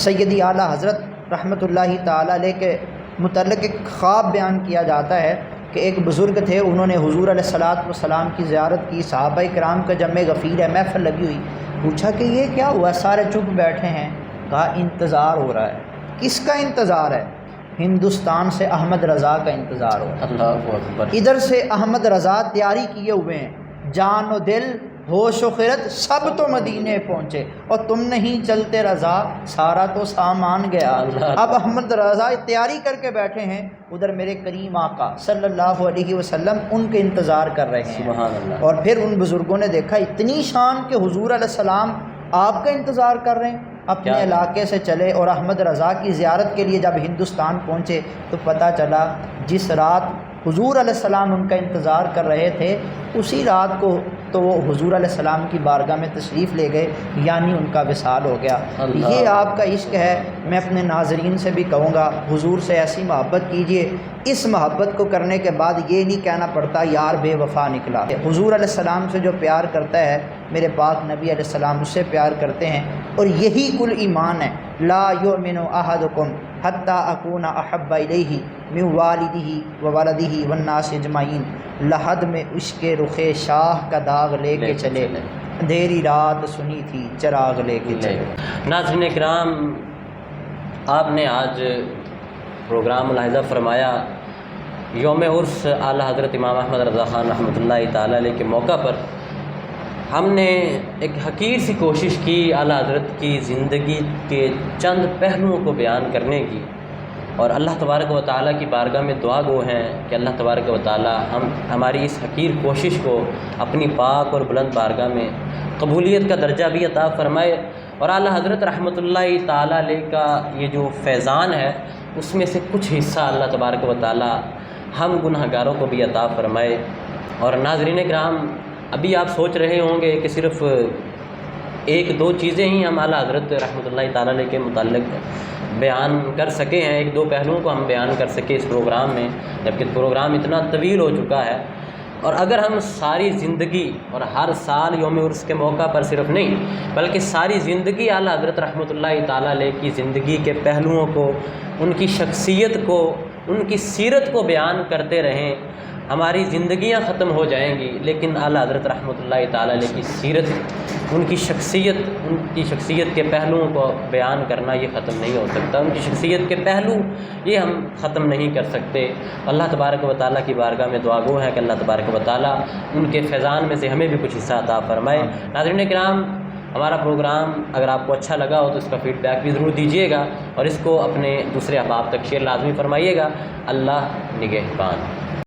Speaker 2: سیدی اعلیٰ حضرت رحمۃ اللہ تعالیٰ علیہ کے متعلق ایک خواب بیان کیا جاتا ہے کہ ایک بزرگ تھے، انہوں نے حضور علیہ السلام کی زیارت کی، صحابہ کرام کا جمع غفیر ہے، محفل لگی ہوئی، پوچھا کہ یہ کیا ہوا، سارے چپ بیٹھے ہیں؟ کہا انتظار ہو رہا ہے۔ کس کا انتظار ہے؟ ہندوستان سے احمد رضا کا انتظار ہو رہا ہے۔ ادھر سے احمد رضا تیاری کیے ہوئے ہیں، جان و دل ہوش و خیرت سب تو مدینے پہنچے اور تم نہیں چلتے رضا سارا تو سامان گیا۔ اب احمد رضا تیاری کر کے بیٹھے ہیں، ادھر میرے کریم آقا صلی اللہ علیہ وسلم ان کے انتظار کر رہے ہیں۔
Speaker 1: سبحان اللہ۔
Speaker 2: اور پھر ان بزرگوں نے دیکھا اتنی شان کہ حضور علیہ السلام آپ کا انتظار کر رہے ہیں، اپنے علاقے سے چلے اور احمد رضا کی زیارت کے لیے جب ہندوستان پہنچے تو پتہ چلا جس رات حضور علیہ السلام ان کا انتظار کر رہے تھے اسی رات کو تو وہ حضور علیہ السلام کی بارگاہ میں تشریف لے گئے، یعنی ان کا وصال ہو گیا۔ یہ آپ کا عشق ہے۔ میں اپنے ناظرین سے بھی کہوں گا حضور سے ایسی محبت کیجئے، اس محبت کو کرنے کے بعد یہ نہیں کہنا پڑتا یار بے وفا نکلا۔ حضور علیہ السلام سے جو پیار کرتا ہے میرے پاک نبی علیہ السلام اس سے پیار کرتے ہیں، اور یہی کل ایمان ہے۔ لا یؤمن احدکم حتی اکون احب الیہ من والدہ وولدہ والناس اجمعین۔ لحد میں عشق رخ شاہ کا داغ لے کے چلے، اندھیری رات سنی تھی چراغ لے کے چلے۔
Speaker 1: ناظرین کرام، آپ نے آج پروگرام ملاحظہ فرمایا یوم عرس اعلیٰ حضرت امام احمد رضا خان رحمۃ اللہ تعالیٰ علیہ کے موقع پر ہم نے ایک حقیر سی کوشش کی اعلیٰ حضرت کی زندگی کے چند پہلوؤں کو بیان کرنے کی، اور اللہ تبارک و تعالیٰ کی بارگاہ میں دعا گو ہیں کہ اللہ تبارک و تعالیٰ ہماری اس حقیر کوشش کو اپنی پاک اور بلند بارگاہ میں قبولیت کا درجہ بھی عطا فرمائے، اور اعلیٰ حضرت رحمۃ اللہ تعالیٰ علیہ کا یہ جو فیضان ہے اس میں سے کچھ حصہ اللہ تبارک و تعالیٰ ہم گناہ گاروں کو بھی عطا فرمائے۔ اور ناظرین کرام، ابھی آپ سوچ رہے ہوں گے کہ صرف ایک دو چیزیں ہی ہم اعلیٰ حضرت رحمۃ اللہ تعالیٰ علیہ کے متعلق بیان کر سکے ہیں، ایک دو پہلوؤں کو ہم بیان کر سکے اس پروگرام میں، جبکہ پروگرام اتنا طویل ہو چکا ہے۔ اور اگر ہم ساری زندگی اور ہر سال یوم عرس کے موقع پر صرف نہیں بلکہ ساری زندگی اعلیٰ حضرت رحمۃ اللہ تعالیٰ علیہ کی زندگی کے پہلوؤں کو، ان کی شخصیت کو، ان کی سیرت کو بیان کرتے رہیں، ہماری زندگیاں ختم ہو جائیں گی، لیکن اعلیٰ حضرت رحمۃ اللہ تعالیٰ علیہ کی سیرت، ان کی شخصیت کے پہلوؤں کو بیان کرنا یہ ختم نہیں ہو سکتا، ان کی شخصیت کے پہلو یہ ہم ختم نہیں کر سکتے۔ اللہ تبارک و تعالیٰ کی بارگاہ میں دعا گو ہے کہ اللہ تبارک و تعالیٰ ان کے فیضان میں سے ہمیں بھی کچھ حصہ عطا فرمائے۔ ناظرین کرام، ہمارا پروگرام اگر آپ کو اچھا لگا ہو تو اس کا فیڈ بیک بھی ضرور دیجیے گا، اور اس کو اپنے دوسرے احباب تک شیئر لازمی فرمائیے گا۔ اللہ نگہبان۔